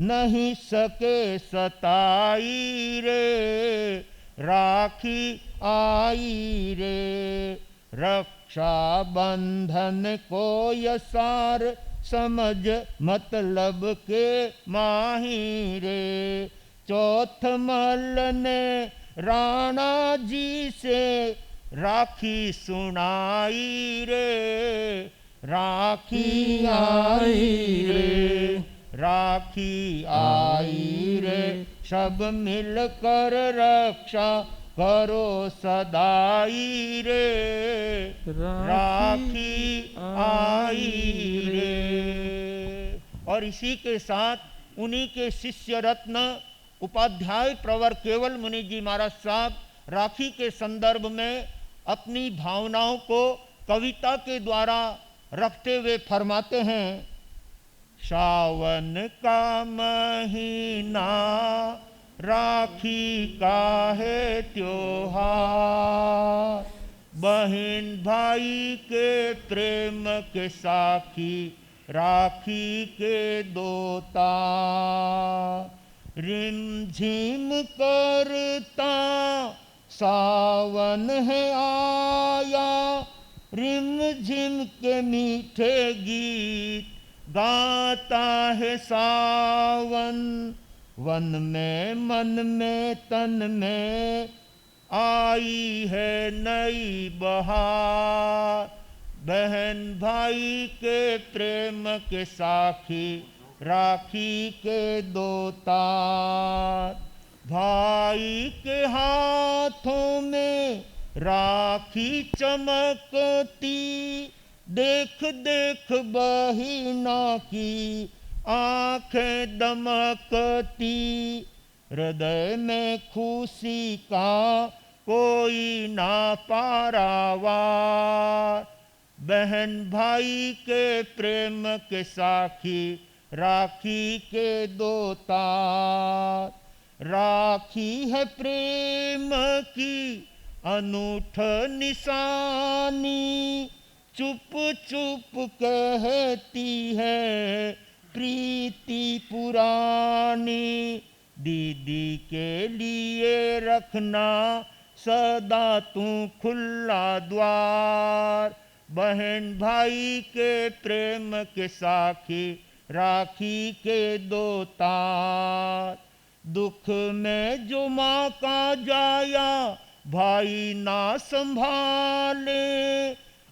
नहीं सके सताई रे, राखी आई रे। रक्षा बंधन को यसार, समझ मतलब के माही रे। चौथ मल ने राणा जी से राखी सुनाई रे, राखी आई रे, राखी आई रे। सब मिलकर रक्षा करो सदाई रे, राखी आई रे। और इसी के साथ उन्हीं के शिष्य रत्न उपाध्याय प्रवर केवल मुनि जी महाराज साहब राखी के संदर्भ में अपनी भावनाओं को कविता के द्वारा रखते हुए फरमाते हैं। सावन का महीना राखी का है त्योहार, बहन भाई के प्रेम के साखी, राखी के दो तार। रिम झिम करता सावन है आया, रिम झिम के मीठे गीत गाता है सावन। वन में मन में तन में आई है नई बहार, बहन भाई के प्रेम के साखी, राखी के दो तार। भाई के हाथों में राखी चमकती, देख देख बहिना की आंखें दमकती। हृदय में खुशी का कोई ना पारावार, बहन भाई के प्रेम के साखी, राखी के दो तार। राखी है प्रेम की अनूठ निशानी, चुप चुप कहती है प्रीति पुरानी। दीदी के लिए रखना सदा तू खुला द्वार, बहन भाई के प्रेम के साखी, राखी के दो तार। दुख में जो माँ का जाया भाई ना संभाले,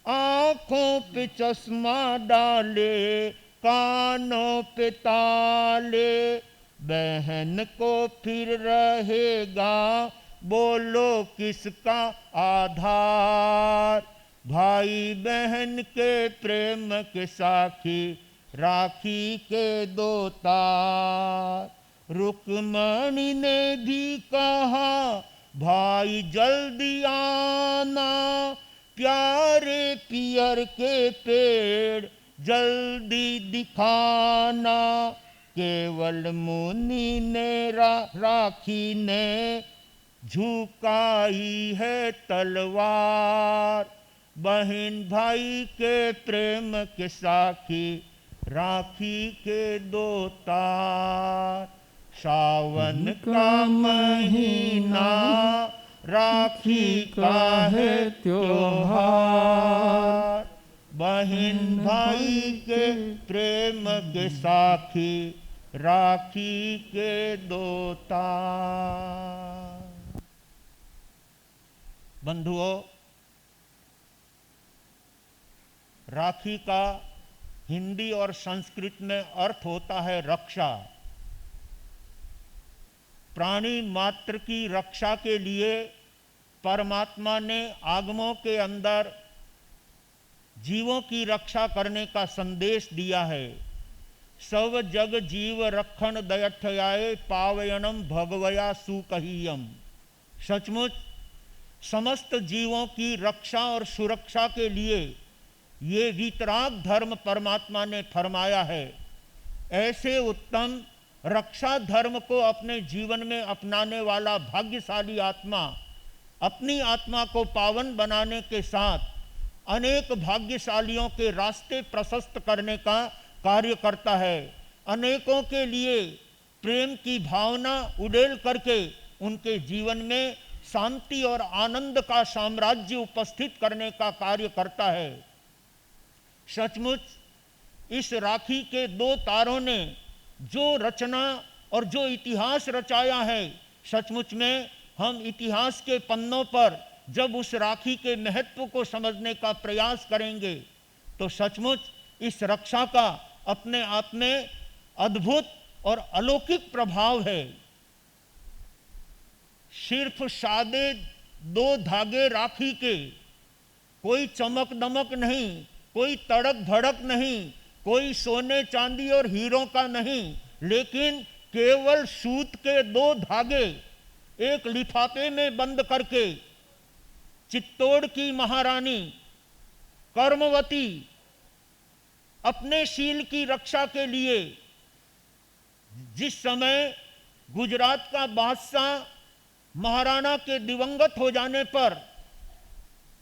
आँखों पे चश्मा डाले कानों पे ताले। बहन को फिर रहेगा बोलो किसका आधार, भाई बहन के प्रेम के साखी, राखी के दो तार। रुक्मणी ने भी कहा भाई जल्दी आना, प्यारे पियर के पेड़ जल्दी दिखाना। केवल मुनि ने राखी ने झुकाई है तलवार, बहन भाई के प्रेम के साखी, राखी के दो तार। सावन का महीना राखी का है त्योहार, बहन भाई के प्रेम के साखी, राखी के दो तार। बंधुओं, राखी का हिंदी और संस्कृत में अर्थ होता है रक्षा। प्राणी मात्र की रक्षा के लिए परमात्मा ने आगमों के अंदर जीवों की रक्षा करने का संदेश दिया है। सब जग जीव रक्षण दयठयाय पावयनम भगवया सुकहीयम। सचमुच समस्त जीवों की रक्षा और सुरक्षा के लिए ये वीतराग धर्म परमात्मा ने फरमाया है। ऐसे उत्तम रक्षा धर्म को अपने जीवन में अपनाने वाला भाग्यशाली आत्मा अपनी आत्मा को पावन बनाने के साथ अनेक भाग्यशालियों के रास्ते प्रशस्त करने का कार्य करता है। अनेकों के लिए प्रेम की भावना उड़ेल करके उनके जीवन में शांति और आनंद का साम्राज्य उपस्थित करने का कार्य करता है। सचमुच इस राखी के दो तारों ने जो रचना और जो इतिहास रचाया है, सचमुच में हम इतिहास के पन्नों पर जब उस राखी के महत्व को समझने का प्रयास करेंगे तो सचमुच इस रक्षा का अपने आप में अद्भुत और अलौकिक प्रभाव है। सिर्फ सादे दो धागे राखी के, कोई चमक दमक नहीं, कोई तड़क भड़क नहीं, कोई सोने चांदी और हीरों का नहीं, लेकिन केवल सूत के दो धागे एक लिफाफे में बंद करके चित्तौड़ की महारानी कर्मवती अपने शील की रक्षा के लिए जिस समय गुजरात का बादशाह महाराणा के दिवंगत हो जाने पर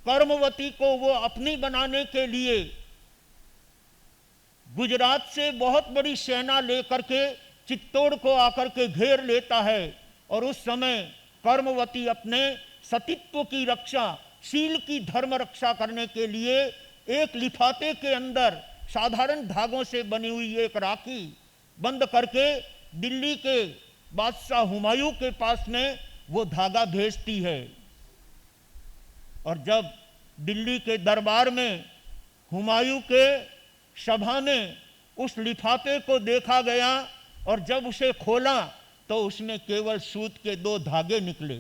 कर्मवती को वो अपनी बनाने के लिए गुजरात से बहुत बड़ी सेना लेकर के चित्तौड़ को आकर के घेर लेता है और उस समय कर्मवती अपने सतीत्व की रक्षा, शील की धर्म रक्षा करने के लिए एक लिफाफे के अंदर साधारण धागों से बनी हुई एक राखी बंद करके दिल्ली के बादशाह हुमायूं के पास में वो धागा भेजती है। और जब दिल्ली के दरबार में हुमायूं के सभा में उस लिफाफे को देखा गया और जब उसे खोला तो उसमें केवल सूत के दो धागे निकले,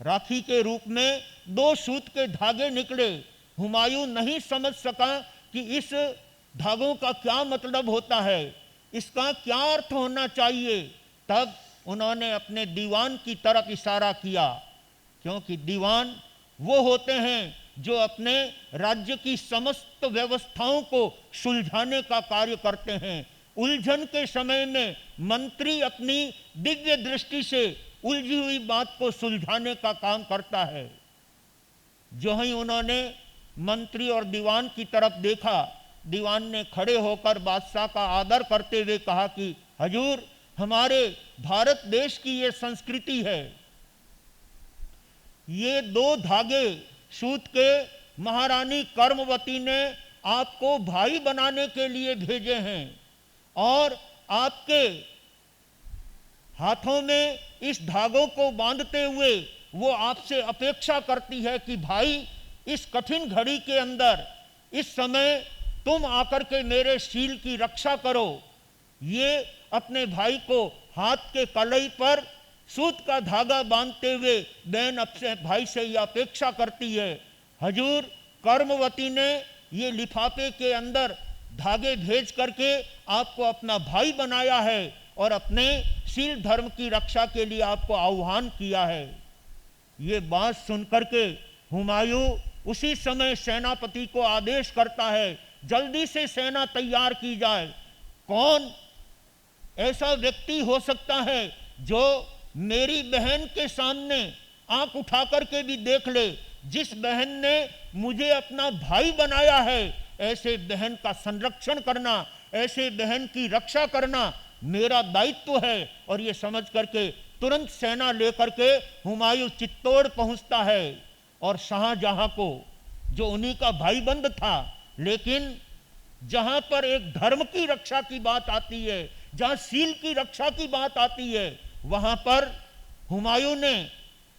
राखी के रूप में दो सूत के धागे निकले। हुमायूं नहीं समझ सका कि इस धागों का क्या मतलब होता है, इसका क्या अर्थ होना चाहिए। तब उन्होंने अपने दीवान की तरफ इशारा किया, क्योंकि दीवान वो होते हैं जो अपने राज्य की समस्त व्यवस्थाओं को सुलझाने का कार्य करते हैं। उलझन के समय में मंत्री अपनी दिव्य दृष्टि से उलझी हुई बात को सुलझाने का काम करता है। जो ही उन्होंने मंत्री और दीवान की तरफ देखा, दीवान ने खड़े होकर बादशाह का आदर करते हुए कहा कि हजूर, हमारे भारत देश की ये संस्कृति है, ये दो धागे सूत के महारानी कर्मवती ने आपको भाई बनाने के लिए भेजे हैं और आपके हाथों में इस धागों को बांधते हुए वो आपसे अपेक्षा करती है कि भाई, इस कठिन घड़ी के अंदर इस समय तुम आकर के मेरे शील की रक्षा करो। ये अपने भाई को हाथ के कलाई पर सूत का धागा बांधते हुए बहन अपने भाई से यह अपेक्षा करती है। हजूर, कर्मवती ने ये लिफाफे के अंदर धागे भेज करके आपको अपना भाई बनाया है और अपने शील धर्म की रक्षा के लिए आपको आह्वान किया है। ये बात सुनकर के हुमायूं उसी समय सेनापति को आदेश करता है, जल्दी से सेना तैयार की जाए। कौन ऐसा व्यक्ति हो सकता है जो मेरी बहन के सामने आंख उठा करके भी देख ले, जिस बहन ने मुझे अपना भाई बनाया है, ऐसे बहन का संरक्षण करना, ऐसे बहन की रक्षा करना मेरा दायित्व है। और ये समझ करके तुरंत सेना लेकर के हुमायूं चित्तौड़ पहुंचता है और शाहजहां को, जो उन्हीं का भाईबंद था, लेकिन जहां पर एक धर्म की रक्षा की बात आती है, जहां शील की रक्षा की बात आती है, वहां पर हुमायूं ने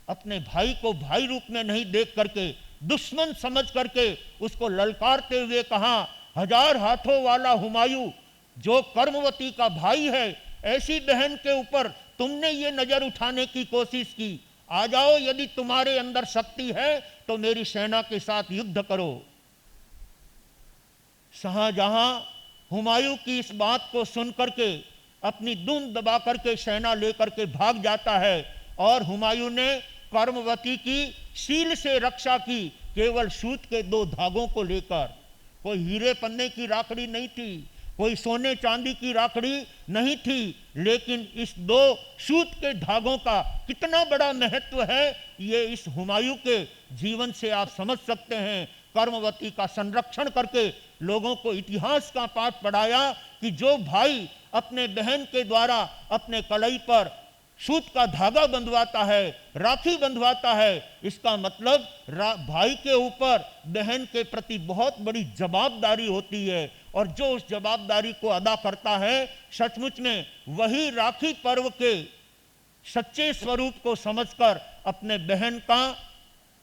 अपने भाई को भाई रूप में नहीं देख करके दुश्मन समझ करके उसको ललकारते हुए कहा, हजार हाथों वाला हुमायूं, जो कर्मवती का भाई है, ऐसी बहन के ऊपर तुमने ये नजर उठाने की कोशिश की, आ जाओ, यदि तुम्हारे अंदर शक्ति है तो मेरी सेना के साथ युद्ध करो। शाहजहां हुमायूं की इस बात को सुनकर के अपनी दुम दबा करके सेना लेकर के भाग जाता है और हुमायूं ने कर्मवती की शील से रक्षा की, केवल सूत के 2 धागों को लेकर। कोई हीरे पन्ने की राखड़ी नहीं थी, कोई सोने चांदी की राखड़ी नहीं थी, लेकिन इस 2 सूत के धागों का कितना बड़ा महत्व है, ये इस हुमायूं के जीवन से आप समझ सकते हैं। कर्मवती का संरक्षण करके लोगों को इतिहास का पाठ पढ़ाया कि जो भाई अपने बहन के द्वारा अपने कलाई पर सूत का धागा बंधवाता है, राखी बंधवाता है, इसका मतलब भाई के ऊपर बहन के प्रति बहुत बड़ी जवाबदारी होती है, और जो उस जवाबदारी को अदा करता है, सचमुच में वही राखी पर्व के सच्चे स्वरूप को समझकर अपने बहन का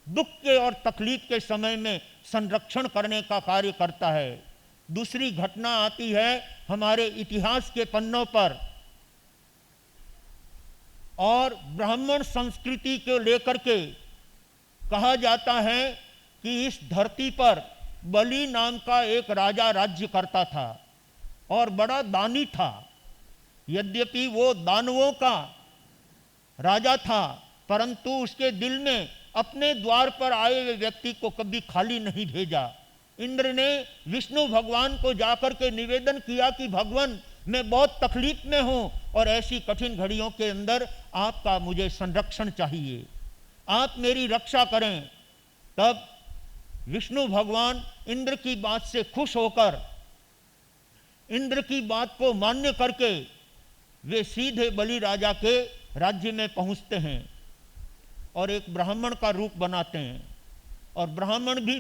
दुख के और तकलीफ के समय में संरक्षण करने का कार्य करता है। दूसरी घटना आती है हमारे इतिहास के पन्नों पर, और ब्राह्मण संस्कृति को लेकर के कहा जाता है कि इस धरती पर बलि नाम का एक राजा राज्य करता था और बड़ा दानी था। यद्यपि वो दानवों का राजा था, परंतु उसके दिल में अपने द्वार पर आए हुए व्यक्ति को कभी खाली नहीं भेजा। इंद्र ने विष्णु भगवान को जाकर के निवेदन किया कि भगवान, मैं बहुत तकलीफ में हूं और ऐसी कठिन घड़ियों के अंदर आपका मुझे संरक्षण चाहिए, आप मेरी रक्षा करें। तब विष्णु भगवान इंद्र की बात से खुश होकर, इंद्र की बात को मान्य करके वे सीधे बलि राजा के राज्य में पहुंचते हैं और एक ब्राह्मण का रूप बनाते हैं। और ब्राह्मण भी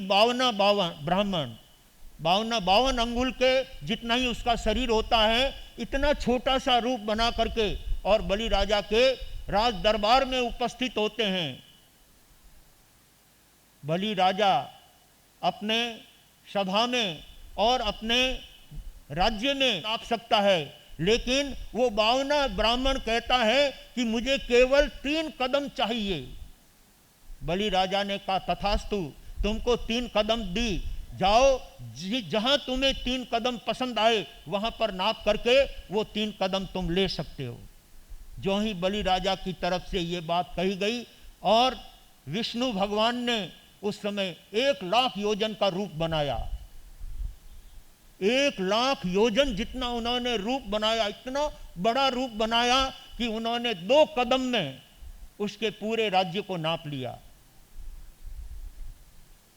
52 अंगुल के जितना ही उसका शरीर होता है, इतना छोटा सा रूप बना करके और बलि राजा के राज दरबार में उपस्थित होते हैं। बलि राजा अपने सभा में और अपने राज्य में नाप सकता है, लेकिन वो 52 ब्राह्मण कहता है कि मुझे केवल 3 कदम चाहिए। बलि राजा ने कहा तथास्तु, तुमको 3 कदम दी, जाओ जहां तुम्हें 3 कदम पसंद आए वहां पर नाप करके वो 3 कदम तुम ले सकते हो। जो ही बलि राजा की तरफ से ये बात कही गई और विष्णु भगवान ने उस समय 1,00,000 योजन का रूप बनाया। 1,00,000 योजन जितना उन्होंने रूप बनाया, इतना बड़ा रूप बनाया कि उन्होंने 2 कदम में उसके पूरे राज्य को नाप लिया।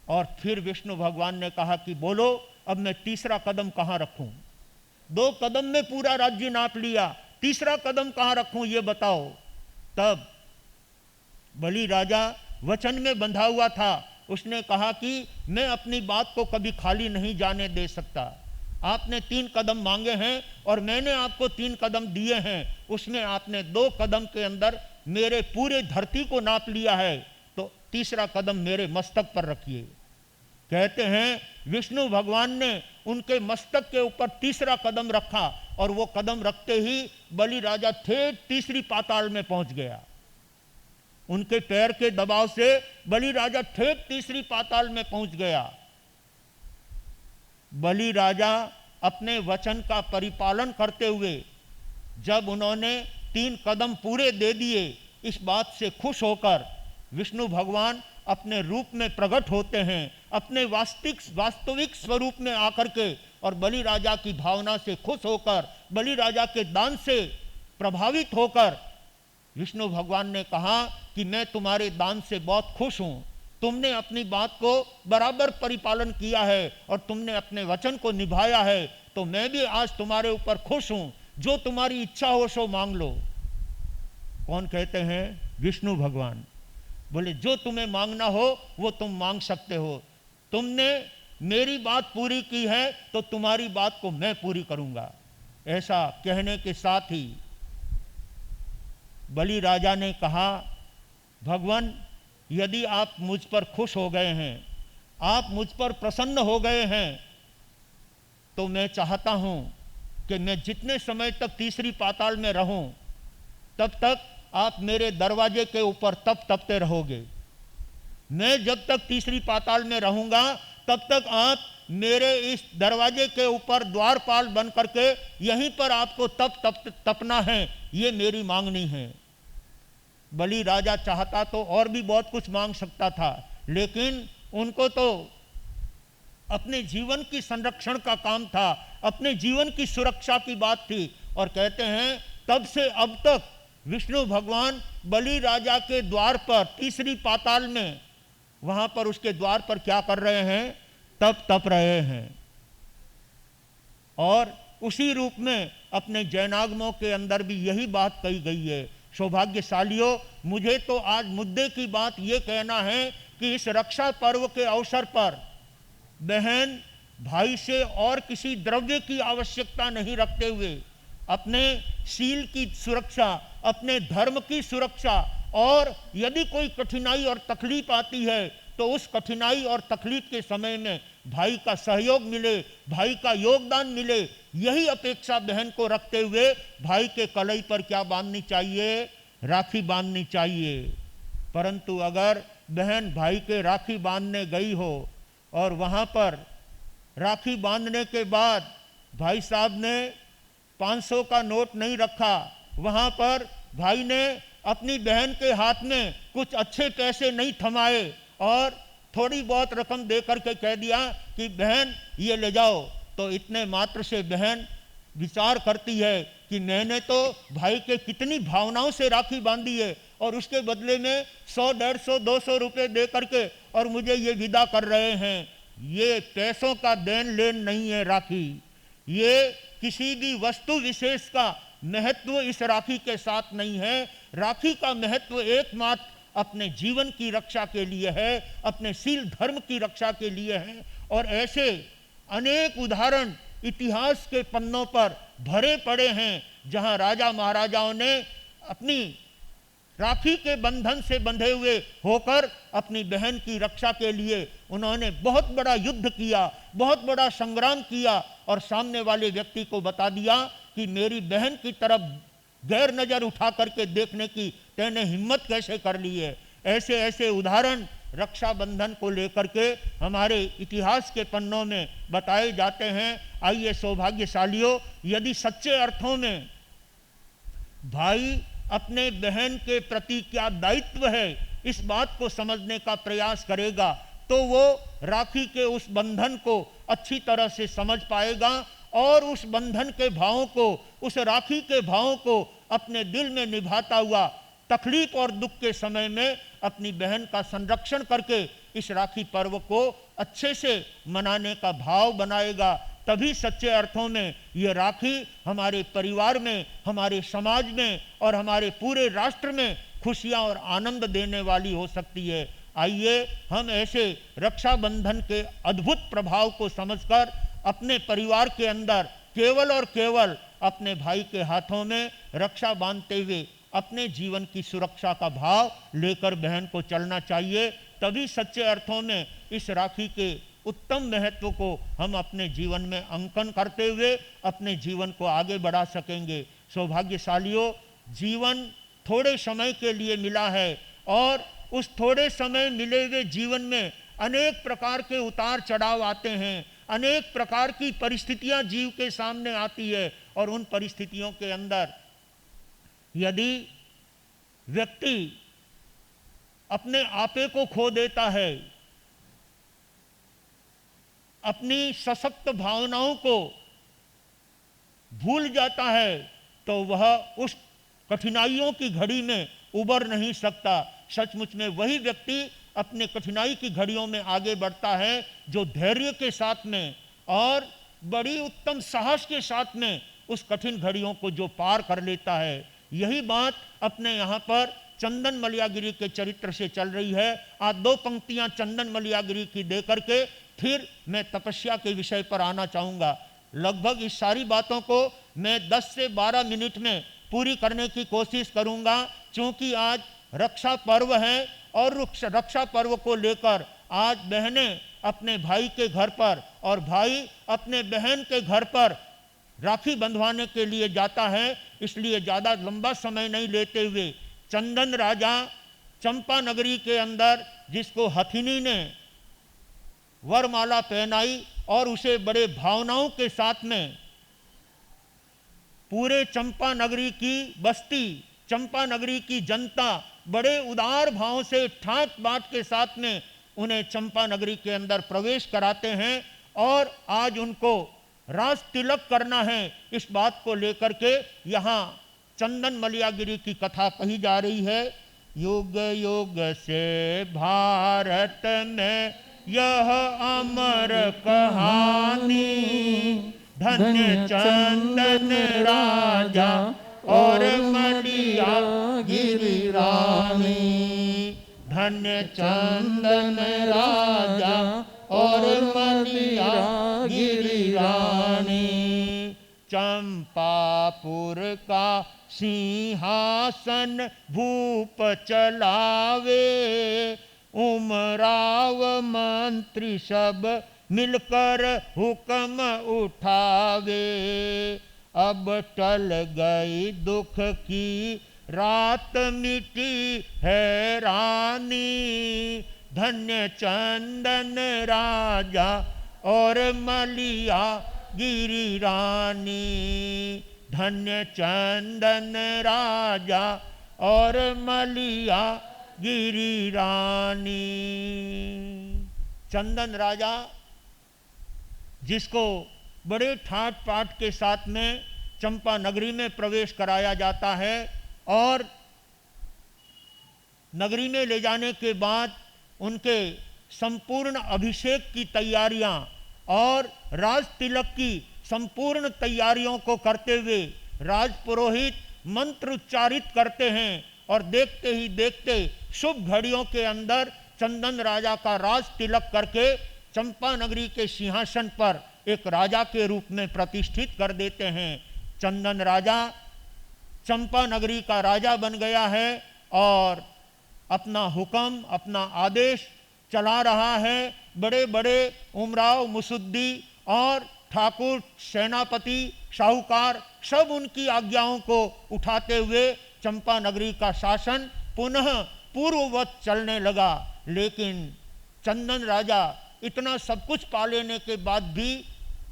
और फिर विष्णु भगवान ने कहा कि बोलो, अब मैं तीसरा कदम कहां रखूं? 2 कदम में पूरा राज्य नाप लिया, तीसरा कदम कहां रखूं ये बताओ। तब बलि राजा वचन में बंधा हुआ था, उसने कहा कि मैं अपनी बात को कभी खाली नहीं जाने दे सकता। आपने 3 कदम मांगे हैं और मैंने आपको 3 कदम दिए हैं, उसमें आपने 2 कदम के अंदर मेरे पूरे धरती को नाप लिया है, तो तीसरा कदम मेरे मस्तक पर रखिए। कहते हैं विष्णु भगवान ने उनके मस्तक के ऊपर तीसरा कदम रखा और वो कदम रखते ही बलि राजा ठेठ तीसरी पाताल में पहुंच गया। उनके पैर के दबाव से बलि राजा ठेठ तीसरी पाताल में पहुंच गया। बलि राजा अपने वचन का परिपालन करते हुए जब उन्होंने 3 कदम पूरे दे दिए, इस बात से खुश होकर विष्णु भगवान अपने रूप में प्रकट होते हैं, अपने वास्तविक स्वरूप में आकर के, और बलि राजा की भावना से खुश होकर, बलि राजा के दान से प्रभावित होकर विष्णु भगवान ने कहा कि मैं तुम्हारे दान से बहुत खुश हूं, तुमने अपनी बात को बराबर परिपालन किया है और तुमने अपने वचन को निभाया है, तो मैं भी आज तुम्हारे ऊपर खुश हूं, जो तुम्हारी इच्छा हो सो मांग लो। कौन कहते हैं? विष्णु भगवान। बोले जो तुम्हें मांगना हो वो तुम मांग सकते हो, तुमने मेरी बात पूरी की है तो तुम्हारी बात को मैं पूरी करूंगा। ऐसा कहने के साथ ही बलि राजा ने कहा, भगवान यदि आप मुझ पर खुश हो गए हैं, आप मुझ पर प्रसन्न हो गए हैं, तो मैं चाहता हूं कि मैं जितने समय तक तीसरी पाताल में रहूं, तब तक आप मेरे दरवाजे के ऊपर तपते रहोगे। मैं जब तक तीसरी पाताल में रहूंगा तब तक आप मेरे इस दरवाजे के ऊपर द्वारपाल बन करके यहीं पर आपको तपना है, ये मेरी मांगनी है। बलि राजा चाहता तो और भी बहुत कुछ मांग सकता था, लेकिन उनको तो अपने जीवन की संरक्षण का काम था, अपने जीवन की सुरक्षा की बात थी। और कहते हैं तब से अब तक विष्णु भगवान बलि राजा के द्वार पर तीसरी पाताल में, वहां पर उसके द्वार पर क्या कर रहे हैं? तप रहे हैं। और उसी रूप में अपने जैनागमों के अंदर भी यही बात कही गई है। सौभाग्यशालियों, मुझे तो आज मुद्दे की बात ये कहना है कि इस रक्षा पर्व के अवसर पर बहन भाई से और किसी द्रव्य की आवश्यकता नहीं रखते हुए अपने शील की सुरक्षा, अपने धर्म की सुरक्षा, और यदि कोई कठिनाई और तकलीफ आती है तो उस कठिनाई और तकलीफ के समय में भाई का सहयोग मिले, भाई का योगदान मिले, यही अपेक्षा बहन को रखते हुए भाई के कलाई पर क्या बांधनी चाहिए? राखी बांधनी चाहिए। परंतु अगर बहन भाई के राखी बांधने गई हो और वहाँ पर राखी बांधने के बाद भाई साहब ने 500 का नोट नहीं रखा, वहाँ पर भाई ने अपनी बहन के हाथ में कुछ अच्छे पैसे नहीं थमाए और थोड़ी बहुत रकम दे करके कह दिया कि बहन ये ले जाओ, तो इतने मात्र से बहन विचार करती है कि मैंने तो भाई के कितनी भावनाओं से राखी बांधी है और उसके बदले में 100, 150, 200 रुपये दे करके और मुझे ये विदा कर रहे हैं। ये पैसों का देन लेन नहीं है राखी, ये किसी भी वस्तु विशेष का महत्व इस राखी के साथ नहीं है। राखी का महत्व एकमात्र अपने जीवन की रक्षा के लिए है, अपने शील धर्म की रक्षा के लिए है। और ऐसे अनेक उदाहरण इतिहास के पन्नों पर भरे पड़े हैं जहां राजा महाराजाओं ने अपनी राखी के बंधन से बंधे हुए होकर अपनी बहन की रक्षा के लिए उन्होंने बहुत बड़ा युद्ध किया, बहुत बड़ा संग्राम किया और सामने वाले व्यक्ति को बता दिया कि मेरी बहन की तरफ गैर नजर उठा करके देखने की तैने हिम्मत कैसे कर ली है। ऐसे ऐसे उदाहरण रक्षाबंधन को लेकर के हमारे इतिहास के पन्नों में बताए जाते हैं। आइए सौभाग्यशालियों, यदि सच्चे अर्थों में भाई अपने बहन के प्रति क्या दायित्व है इस बात को समझने का प्रयास करेगा तो वो राखी के उस बंधन को अच्छी तरह से समझ पाएगा और उस बंधन के भावों को, उस राखी के भावों को अपने दिल में निभाता हुआ तकलीफ और दुख के समय में अपनी बहन का संरक्षण करके इस राखी पर्व को अच्छे से मनाने का भाव बनाएगा। तभी सच्चे अर्थों में ये राखी हमारे परिवार में, हमारे समाज में और हमारे पूरे राष्ट्र में खुशियां और आनंद देने वाली हो सकती है। आइए हम ऐसे रक्षाबंधन के अद्भुत प्रभाव को समझकर अपने परिवार के अंदर केवल और केवल अपने भाई के हाथों में रक्षा बांधते हुए अपने जीवन की सुरक्षा का भाव लेकर बहन को चलना चाहिए। तभी सच्चे अर्थों में इस राखी के उत्तम महत्व को हम अपने जीवन में अंकन करते हुए अपने जीवन को आगे बढ़ा सकेंगे। सौभाग्यशालियों, जीवन थोड़े समय के लिए मिला है और उस थोड़े समय मिले हुए जीवन में अनेक प्रकार के उतार चढ़ाव आते हैं, अनेक प्रकार की परिस्थितियां जीव के सामने आती है और उन परिस्थितियों के अंदर यदि व्यक्ति अपने आपे को खो देता है, अपनी सशक्त भावनाओं को भूल जाता है, तो वह उस कठिनाइयों की घड़ी में उबर नहीं सकता। सचमुच में वही व्यक्ति अपने कठिनाई की घड़ियों में आगे बढ़ता है जो धैर्य के साथ में और बड़ी उत्तम साहस के साथ में उस कठिन घड़ियों को जो पार कर लेता है। यही बात अपने यहाँ पर चंदन मलयागिरी के चरित्र से चल रही है। आज दो पंक्तियां चंदन मलयागिरी की दे करके फिर मैं तपस्या के विषय पर आना चाहूँगा। लगभग इस सारी बातों को मैं 10 से 12 मिनट में पूरी करने की कोशिश करूँगा, क्योंकि आज रक्षा पर्व है और रक्षा पर्व को लेकर आज बहनें अपने भाई के घर पर और भाई अपने बहन के घर पर राखी बंधवाने के लिए जाता है। इसलिए ज़्यादा लंबा समय नहीं लेते हुए चंदन राजा चंपा नगरी के अंदर, जिसको हथिनी ने वरमाला पहनाई और उसे बड़े भावनाओं के साथ में पूरे चंपा नगरी की बस्ती, चंपा नगरी की जनता बड़े उदार भाव से ठाट बाट के साथ में उन्हें चंपा नगरी के अंदर प्रवेश कराते हैं और आज उनको राज तिलक करना है। इस बात को लेकर के यहाँ चंदन मलयागिरी की कथा कही जा रही है। युग युग से भारत में यह अमर कहानी, धन्य चंदन राजा और मलयागिरी रानी, धन्य चंदन राजा और मलयागिरी रानी। चंपापुर का सिंहासन भूप चलावे, उमराव मंत्री सब मिलकर हुक्म उठावे। अब टल गई दुख की रात मिटी हैरानी, धन्य चंदन राजा और मलयागिरी रानी, धन्य चंदन राजा और मलयागिरी रानी। चंदन राजा जिसको बड़े ठाट पाट के साथ में चंपा नगरी में प्रवेश कराया जाता है और नगरी में ले जाने के बाद उनके संपूर्ण अभिषेक की तैयारियां और राज तिलक की संपूर्ण तैयारियों को करते हुए राजपुरोहित मंत्र उच्चारित करते हैं और देखते ही देखते शुभ घड़ियों के अंदर चंदन राजा का राज तिलक करके चंपा नगरी के सिंहासन पर एक राजा के रूप में प्रतिष्ठित कर देते हैं। चंदन राजा चंपा नगरी का राजा बन गया है और अपना हुक्म, अपना आदेश चला रहा है। बड़े बड़े उमराव, मुसुद्दी और ठाकुर, सेनापति, साहूकार सब उनकी आज्ञाओं को उठाते हुए चंपा नगरी का शासन पुनः पूर्ववत चलने लगा। लेकिन चंदन राजा इतना सब कुछ पा लेने के बाद भी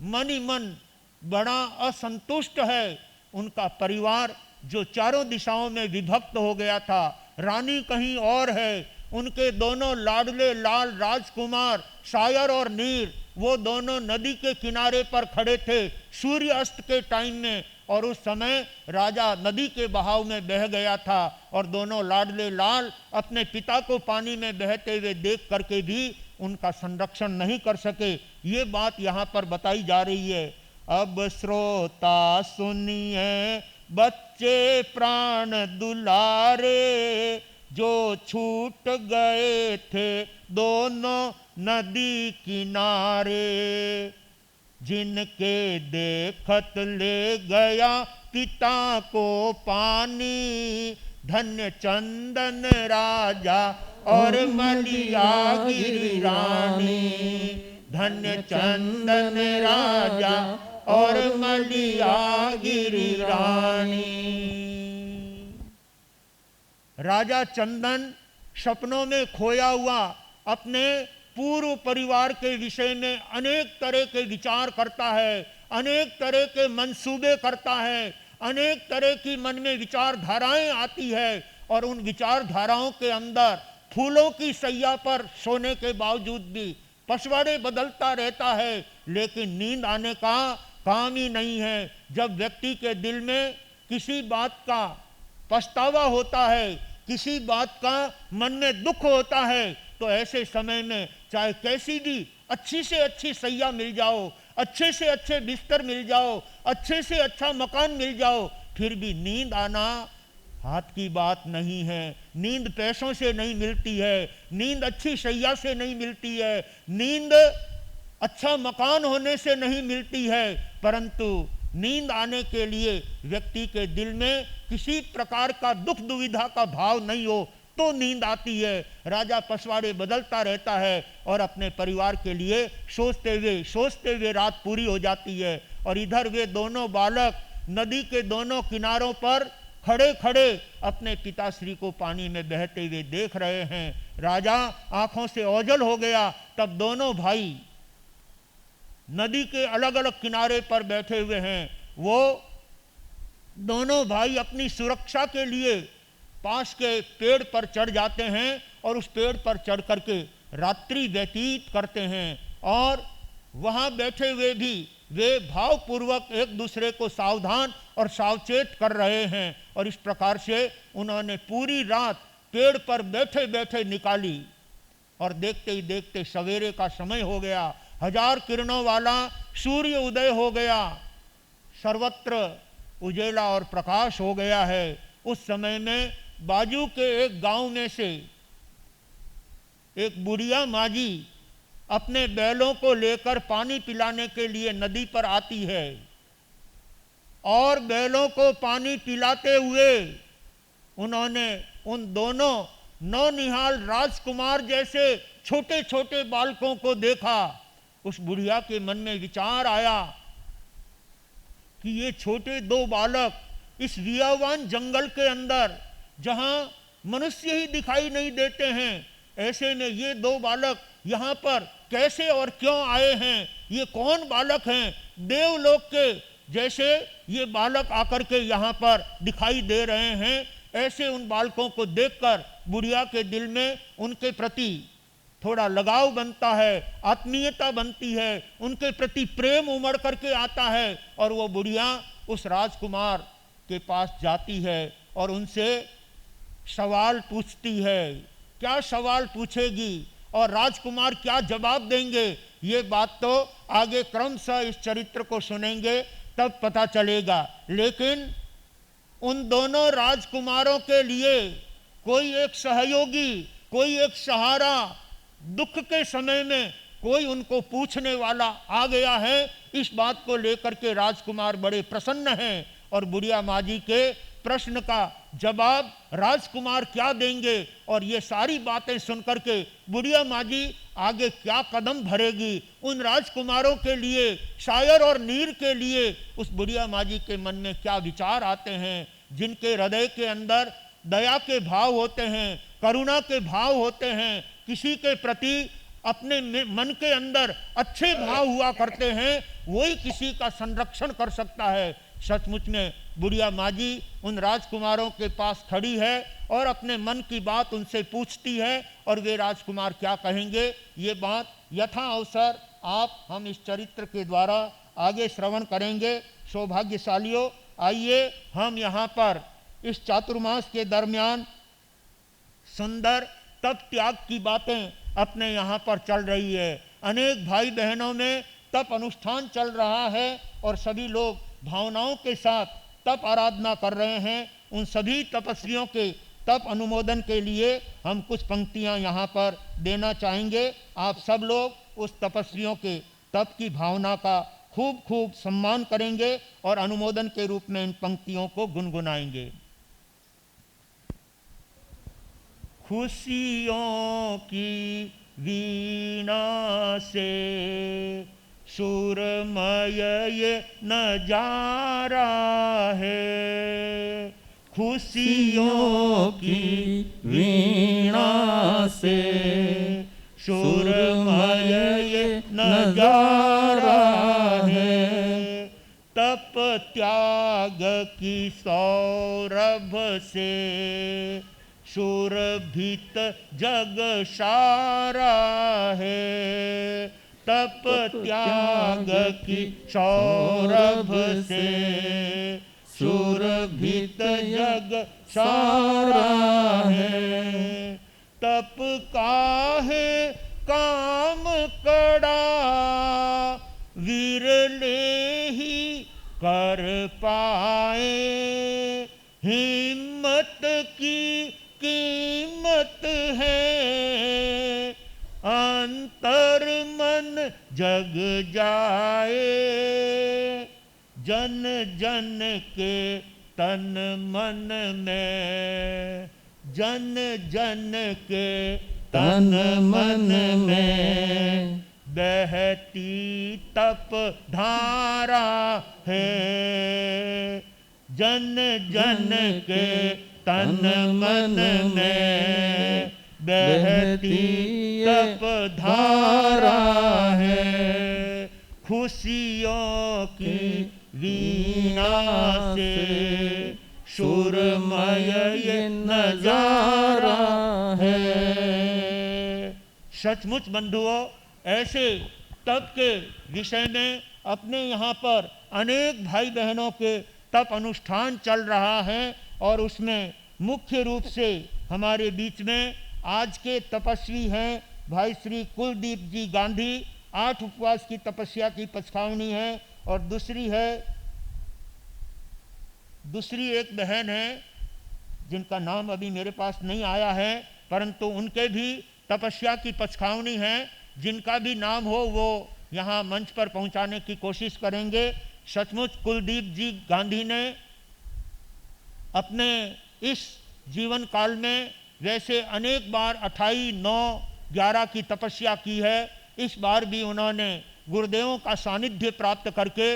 मन ही मन बड़ा असंतुष्ट है। उनका परिवार जो चारों दिशाओं में विभक्त हो गया था, रानी कहीं और है, उनके दोनों लाडले लाल राजकुमार शायर और नीर, वो दोनों नदी के किनारे पर खड़े थे सूर्य अस्त के टाइम में, और उस समय राजा नदी के बहाव में बह गया था और दोनों लाडले लाल अपने पिता को पानी में बहते हुए देख करके भी उनका संरक्षण नहीं कर सके। ये बात यहाँ पर बताई जा रही है। अब श्रोता सुनिए बच्चे प्राण दुलारे, जो छूट गए थे दोनों नदी किनारे, जिनके देखत ले गया पिता को पानी, धन्य चंदन राजा और मलयागिरी रानी, धन्य चंदन राजा और मलयागिरी रानी। राजा चंदन सपनों में खोया हुआ अपने पूर्व परिवार के विषय में अनेक तरह के विचार करता है, अनेक तरह के मंसूबे करता है, अनेक तरह की मन में विचारधाराएं आती है और उन विचारधाराओं के अंदर फूलों की सैया पर सोने के बावजूद भी पछवाड़े बदलता रहता है, लेकिन नींद आने का काम ही नहीं है। जब व्यक्ति के दिल में किसी बात का पछतावा होता है, किसी बात का मन में दुख होता है, तो ऐसे समय में चाहे कैसी भी अच्छी से अच्छी सैया मिल जाओ, अच्छे से अच्छे बिस्तर मिल जाओ, अच्छे से अच्छा मकान मिल जाओ, फिर भी नींद आना हाथ की बात नहीं है। नींद पैसों से नहीं मिलती है, नींद अच्छी सैया से नहीं मिलती है, नींद अच्छा मकान होने से नहीं मिलती है, परंतु नींद आने के लिए व्यक्ति के दिल में किसी प्रकार का दुख दुविधा का भाव नहीं हो तो नींद आती है। राजा पछवाड़े बदलता रहता है और अपने परिवार के लिए सोचते हुए रात पूरी हो जाती है और इधर वे दोनों बालक नदी के दोनों किनारों पर खड़े खड़े अपने पिताश्री को पानी में बहते हुए देख रहे हैं। राजा आंखों से ओझल हो गया। तब दोनों भाई नदी के अलग अलग किनारे पर बैठे हुए हैं। वो दोनों भाई अपनी सुरक्षा के लिए पास के पेड़ पर चढ़ जाते हैं और उस पेड़ पर चढ़ करके रात्रि व्यतीत करते हैं। और वहां बैठे हुए भी वे भावपूर्वक एक दूसरे को सावधान और सावचेत कर रहे हैं। और इस प्रकार से उन्होंने पूरी रात पेड़ पर बैठे बैठे निकाली। और देखते ही देखते सवेरे का समय हो गया। 1000 किरणों वाला सूर्य उदय हो गया। सर्वत्र उजेला और प्रकाश हो गया है। उस समय में बाजू के एक गांव में से एक बुढ़िया माजी अपने बैलों को लेकर पानी पिलाने के लिए नदी पर आती है। और बैलों को पानी पिलाते हुए उन्होंने उन दोनों नौनिहाल राजकुमार जैसे छोटे छोटे बालकों को देखा। उस बुढ़िया के मन में विचार आया कि ये छोटे 2 बालक इस वियावान जंगल के अंदर, जहां मनुष्य ही दिखाई नहीं देते हैं, ऐसे में ये 2 बालक यहाँ पर कैसे और क्यों आए हैं? ये कौन बालक हैं? देवलोक के जैसे ये बालक आकर के यहाँ पर दिखाई दे रहे हैं। ऐसे उन बालकों को देखकर बुढ़िया के दिल में उनके प्रति थोड़ा लगाव बनता है, आत्मीयता बनती है, उनके प्रति प्रेम उमड़ करके आता है। और वो बुढ़िया उस राजकुमार के पास जाती है और उनसे सवाल पूछती है। क्या सवाल पूछेगी और राजकुमार क्या जवाब देंगे, ये बात तो आगे क्रमशः इस चरित्र को सुनेंगे तब पता चलेगा। लेकिन उन दोनों राजकुमारों के लिए कोई एक सहयोगी, कोई एक सहारा, दुख के समय में कोई उनको पूछने वाला आ गया है। इस बात को लेकर के राजकुमार बड़े प्रसन्न हैं। और बुढ़िया माँ जी के प्रश्न का जवाब राजकुमार क्या देंगे और ये सारी बातें सुनकर के बुढ़िया माँ जी आगे क्या कदम भरेगी, उन राजकुमारों के लिए, शायर और नीर के लिए उस बुढ़िया माँ जी के मन में क्या विचार आते हैं। जिनके हृदय के अंदर दया के भाव होते हैं, करुणा के भाव होते हैं, किसी के प्रति अपने मन के अंदर अच्छे भाव हुआ करते हैं, वही किसी का संरक्षण कर सकता है। सचमुच में बुढ़िया माँ जी उन राजकुमारों के पास खड़ी है और अपने मन की बात उनसे पूछती है। और वे राजकुमार क्या कहेंगे, ये बात यथा अवसर आप हम इस चरित्र के द्वारा आगे श्रवण करेंगे। सौभाग्यशालियों, आइए हम यहाँ पर इस चातुर्मास के दरमियान सुंदर तप त्याग की बातें अपने यहाँ पर चल रही है। अनेक भाई बहनों में तप अनुष्ठान चल रहा है और सभी लोग भावनाओं के साथ तप आराधना कर रहे हैं। उन सभी तपस्वियों के तप अनुमोदन के लिए हम कुछ पंक्तियां यहाँ पर देना चाहेंगे। आप सब लोग उस तपस्वियों के तप की भावना का खूब खूब सम्मान करेंगे और अनुमोदन के रूप में इन पंक्तियों को गुनगुनाएंगे। खुशियों की वीणा से सुरमय ये नजारा है। खुशियों की वीणा से सुरमय ये नजारा है। तप त्याग की सौरभ से सुरभित जग सारा है। तप त्याग की सौरभ से सुरभित जग सारा है। तप काहे काम कड़ा विरले ही कर पाए। हिम्मत की कीमत है अंतर मन जग जाए। जन जन के तन मन में, जन जन के तन मन में बहती तप धारा है, जन जन के तन मन में बहती तप धारा है। खुशियों की वीणा से सुरमय ये नजारा है। सचमुच बंधुओं, ऐसे तप के विषय में अपने यहाँ पर अनेक भाई बहनों के तप अनुष्ठान चल रहा है और उसमें मुख्य रूप से हमारे बीच में आज के तपस्वी हैं भाई श्री कुलदीप जी गांधी। 8 उपवास की तपस्या की पछतावनी है और दूसरी एक बहन है जिनका नाम अभी मेरे पास नहीं आया है, परंतु उनके भी तपस्या की पछतावनी है। जिनका भी नाम हो वो यहाँ मंच पर पहुँचाने की कोशिश करेंगे। सचमुच कुलदीप जी गांधी ने अपने इस जीवन काल में वैसे अनेक बार 28, 9, 11 की तपस्या की है। इस बार भी उन्होंने गुरुदेवों का सानिध्य प्राप्त करके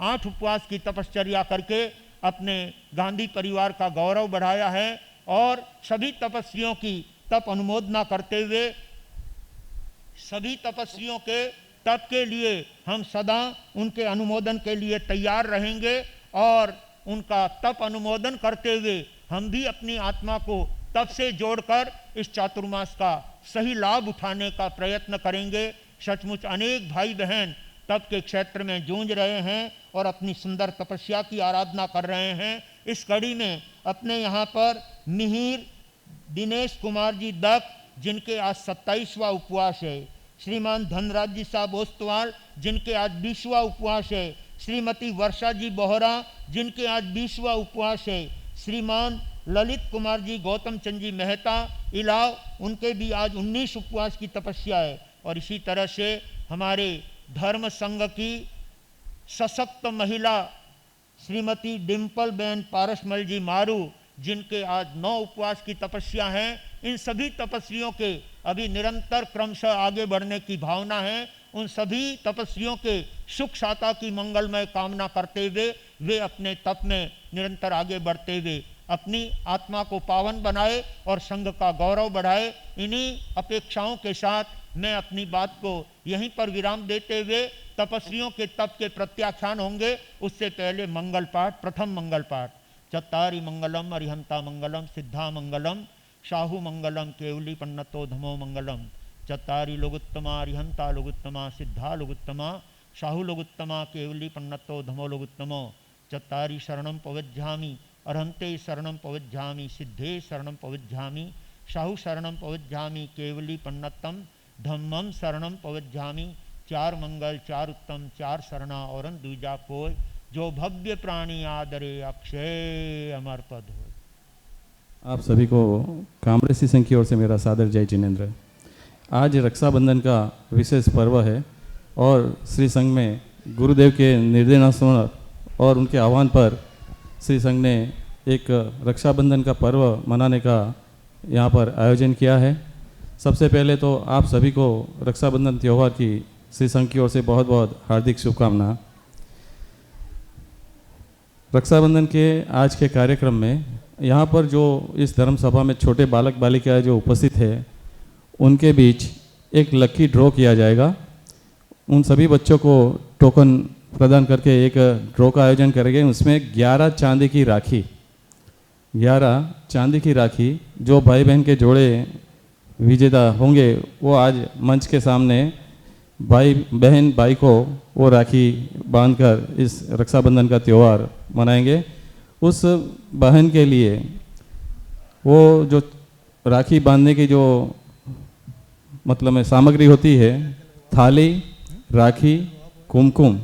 8 उपवास की तपश्चर्या करके अपने गांधी परिवार का गौरव बढ़ाया है और सभी तपस्वियों की तप अनुमोदना करते हुए सभी तपस्वियों के तप के लिए हम सदा उनके अनुमोदन के लिए तैयार रहेंगे और उनका तप अनुमोदन करते हुए हम भी अपनी आत्मा को तप से जोड़कर इस चातुर्मास का सही लाभ उठाने का प्रयत्न करेंगे। सचमुच अनेक भाई बहन तप के क्षेत्र में जूझ रहे हैं और अपनी सुंदर तपस्या की आराधना कर रहे हैं। इस कड़ी में अपने यहाँ पर मिहिर दिनेश कुमार जी दत्त जिनके आज 27वां उपवास है, श्रीमान धनराज जी साहब ओस्तवाल जिनके आज 20वां उपवास है, श्रीमती वर्षा जी बोहरा जिनके आज 20वां उपवास है, श्रीमान ललित कुमार जी गौतम चंद जी मेहता इलाव उनके भी आज 19 उपवास की तपस्या है। और इसी तरह से हमारे धर्म संघ की सशक्त महिला श्रीमती डिम्पल बहन पारसमल जी मारू जिनके आज 9 उपवास की तपस्या है। इन सभी तपस्वियों के अभी निरंतर क्रमशः आगे बढ़ने की भावना है। उन सभी तपस्वियों के सुख शाता की मंगलमय कामना करते हुए वे अपने तप में निरंतर आगे बढ़ते हुए अपनी आत्मा को पावन बनाए और संघ का गौरव बढ़ाए। इन्हीं अपेक्षाओं के साथ मैं अपनी बात को यहीं पर विराम देते हुए तपस्वियों के तप के प्रत्याख्यान होंगे। उससे पहले मंगल पाठ, प्रथम मंगल पाठ। चत्तारि मंगलम अरिहंता मंगलम सिद्धा मंगलम शाहु मंगलम केवली पन्नतो धमो मंगलम। चत्तारि लोगुत्तमा अरिहंता लोगुत्तमा सिद्धा लोगुत्तमा शाहु लोगुत्तमा केवली पन्नतो धमो लोगुत्तमो। चत्तारि शरणं पवज्झामि अरहंते शरणं पवज्झामि सिद्धे शरणं पवज्झामि शाहु शरणं पवज्झामि केवली पन्नतम धम्मम शरणं पवज्झामि। 4 मंगल 4 उत्तम 4 शरणा और दूजा कोय जो भव्य प्राणी आदरे अक्षय अमर पद हो। आप सभी को कामरेज श्री संघ की ओर से मेरा सादर जय जिनेन्द्र। आज रक्षाबंधन का विशेष पर्व है और श्री संघ में गुरुदेव के निर्देशानुसार और उनके आह्वान पर श्री संघ ने एक रक्षाबंधन का पर्व मनाने का यहाँ पर आयोजन किया है। सबसे पहले तो आप सभी को रक्षाबंधन त्यौहार की श्री संघ की ओर से बहुत बहुत हार्दिक शुभकामना। रक्षाबंधन के आज के कार्यक्रम में यहाँ पर जो इस धर्म सभा में छोटे बालक बालिकाएं जो उपस्थित है उनके बीच एक लकी ड्रॉ किया जाएगा। उन सभी बच्चों को टोकन प्रदान करके एक ड्रॉ का आयोजन करेंगे। उसमें 11 चांदी की राखी, 11 चांदी की राखी जो भाई बहन के जोड़े विजेता होंगे वो आज मंच के सामने भाई को वो राखी बांधकर इस रक्षाबंधन का त्यौहार मनाएंगे। उस बहन के लिए वो जो राखी बांधने की जो मतलब में सामग्री होती है, थाली, राखी, कुमकुम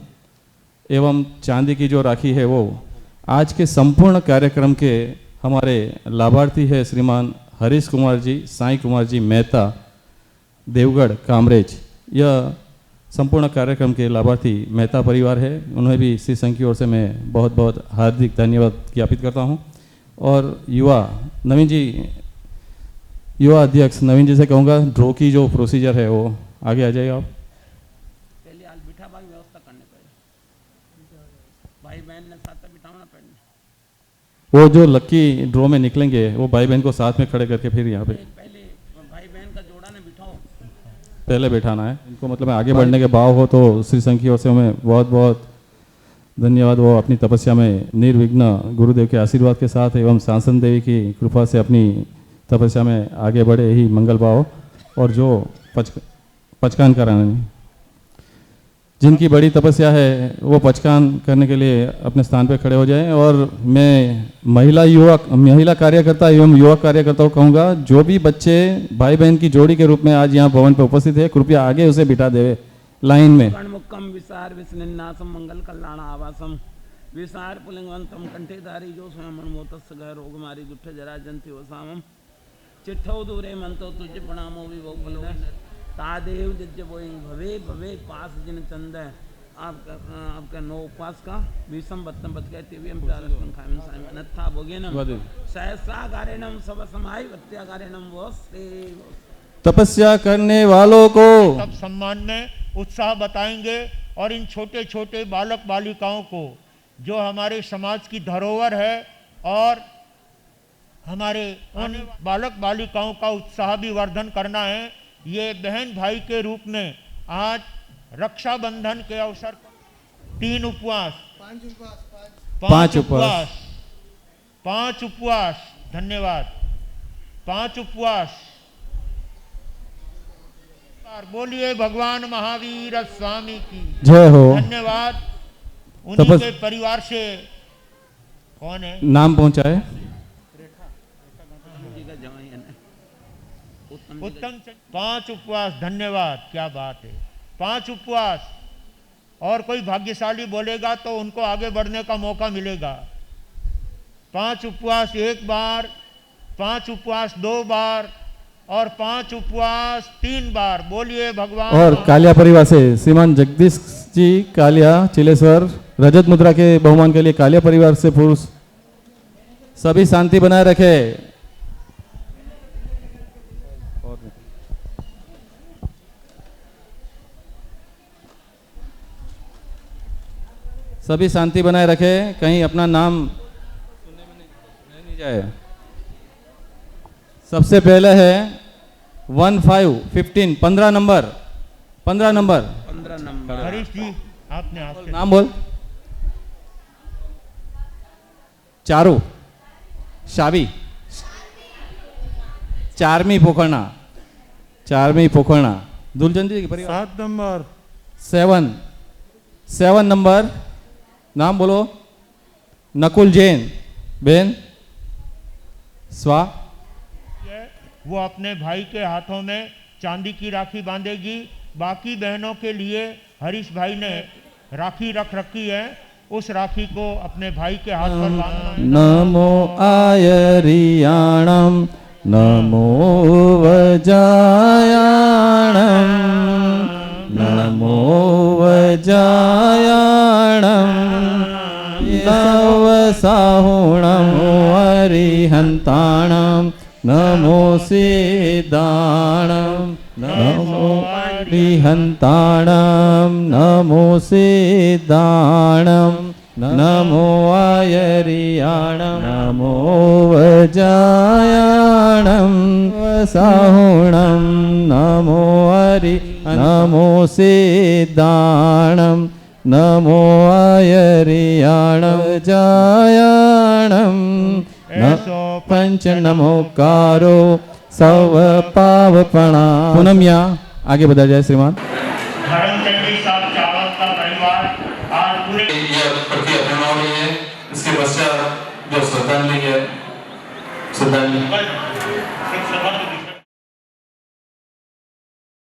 एवं चांदी की जो राखी है वो आज के संपूर्ण कार्यक्रम के हमारे लाभार्थी है श्रीमान हरीश कुमार जी, साईं कुमार जी मेहता, देवगढ़ कामरेज। यह संपूर्ण कार्यक्रम के लाभार्थी मेहता परिवार है। उन्हें भी श्री संघ की ओर से मैं बहुत बहुत हार्दिक धन्यवाद ज्ञापित करता हूं। और युवा अध्यक्ष नवीन जी से कहूँगा ड्रॉ की जो प्रोसीजर है वो आगे आ जाइए आप। पहले हाल बिठा भाई व्यवस्था करने पड़े, भाई बहन ने साथ बिठाना पड़ने। वो जो लक्की ड्रॉ में निकलेंगे वो भाई बहन को साथ में खड़े करके फिर यहाँ पे पहले भाई बहन का जोड़ा ने बिठाओ, पहले बैठाना है इनको। मतलब आगे बढ़ने के भाव हो तो श्री संघ की ओर से हमें बहुत बहुत धन्यवाद। वो अपनी तपस्या में निर्विघ्न गुरुदेव के आशीर्वाद के साथ एवं सांसन देवी की कृपा से अपनी तपस्या में आगे बढ़े, यही मंगल भाव। और जो पचकान कराने जिनकी बड़ी तपस्या है वो पचकान करने के लिए अपने स्थान पर खड़े हो जाएं। और मैं महिला कार्यकर्ता एवं युवक कार्यकर्ताओं को कहूँगा, जो भी बच्चे भाई बहन की जोड़ी के रूप में आज यहाँ भवन पर उपस्थित है, कृपया आगे उसे बिठा देवे लाइन में। कर्णमुक्कम विसार विस्निन्नासम मंगल कल्याण आवासम विसार पुलिंगवंतम कंठेधारी जो स्वयं मोतस्य गह रोगमारी दुष्ट जरा जंति वसामम चिट्ठो दूरे मंतो तुझ प्रणामो विभो फलो तादेव जज्ज बोइंग भवे भवे पास जिन चंद आपका नो उपास का विषम बत्तम बत गए तिवियम प्यारस्पन खायम सायम अनथा भोगेनम सहसा गारेणम सब समाई वत्या गारेणम वस्ते। तपस्या करने वालों को सब सम्मान में उत्साह बताएंगे और इन छोटे छोटे बालक बालिकाओं को जो हमारे समाज की धरोहर है और हमारे उन बालक बालिकाओं का उत्साह भी वर्धन करना है। ये बहन भाई के रूप में आज रक्षाबंधन के अवसर पर 3 उपवास, 5 उपवास, धन्यवाद, 5 उपवास। बोलिए भगवान महावीर स्वामी की जय हो। धन्यवाद। उन्हीं के परिवार से कौन है नाम पहुंचाए उत्तम 5 उपवास, धन्यवाद, क्या बात है। 5 उपवास और कोई भाग्यशाली बोलेगा तो उनको आगे बढ़ने का मौका मिलेगा। 5 उपवास 1 बार, 5 उपवास 2 बार और 5 उपवास 3 बार। बोलिए भगवान। और कालिया परिवार से श्रीमान जगदीश जी कालिया चिलेश्वर रजत मुद्रा के बहुमान के लिए कालिया परिवार से पुरुष सभी शांति बनाए रखे। सभी शांति बनाए रखे, कहीं अपना नाम नहीं जाए। सबसे पहले है 15 नंबर 15 नंबर हरीश जी आपने नाम बोल। चारू शावी चारमी पोखरना दुलचंद जी की परिवार 7 नंबर 7 नंबर नाम बोलो। नकुल जैन बेन स्वा। वो अपने भाई के हाथों में चांदी की राखी बांधेगी। बाकी बहनों के लिए हरीश भाई ने राखी रख रखी है, उस राखी को अपने भाई के हाथ पर बांधना है। नमो आयरियाणम नमो वजायाणम नमो वजायाणम नवसाहुणम अरिहंताणम नमो सिद्धाणम नमो अरिहंताणम नमो सिद्धाणम नमो आयरियाणम नमो वजायाणम वसाहुणम नमो हरि नमो सिद्धाणम नमो आयरियाणम वजायाणम पंच नमोकारो सव पाव प्रणाम। पूनम यहाँ आगे बढ़ा जाए श्रीमान। धर्मचंडी साहब चावल का परिवार आज पूरे प्रति अभिमानी है। इसके पश्चात जो श्रद्धांजलि है, श्रद्धांजलि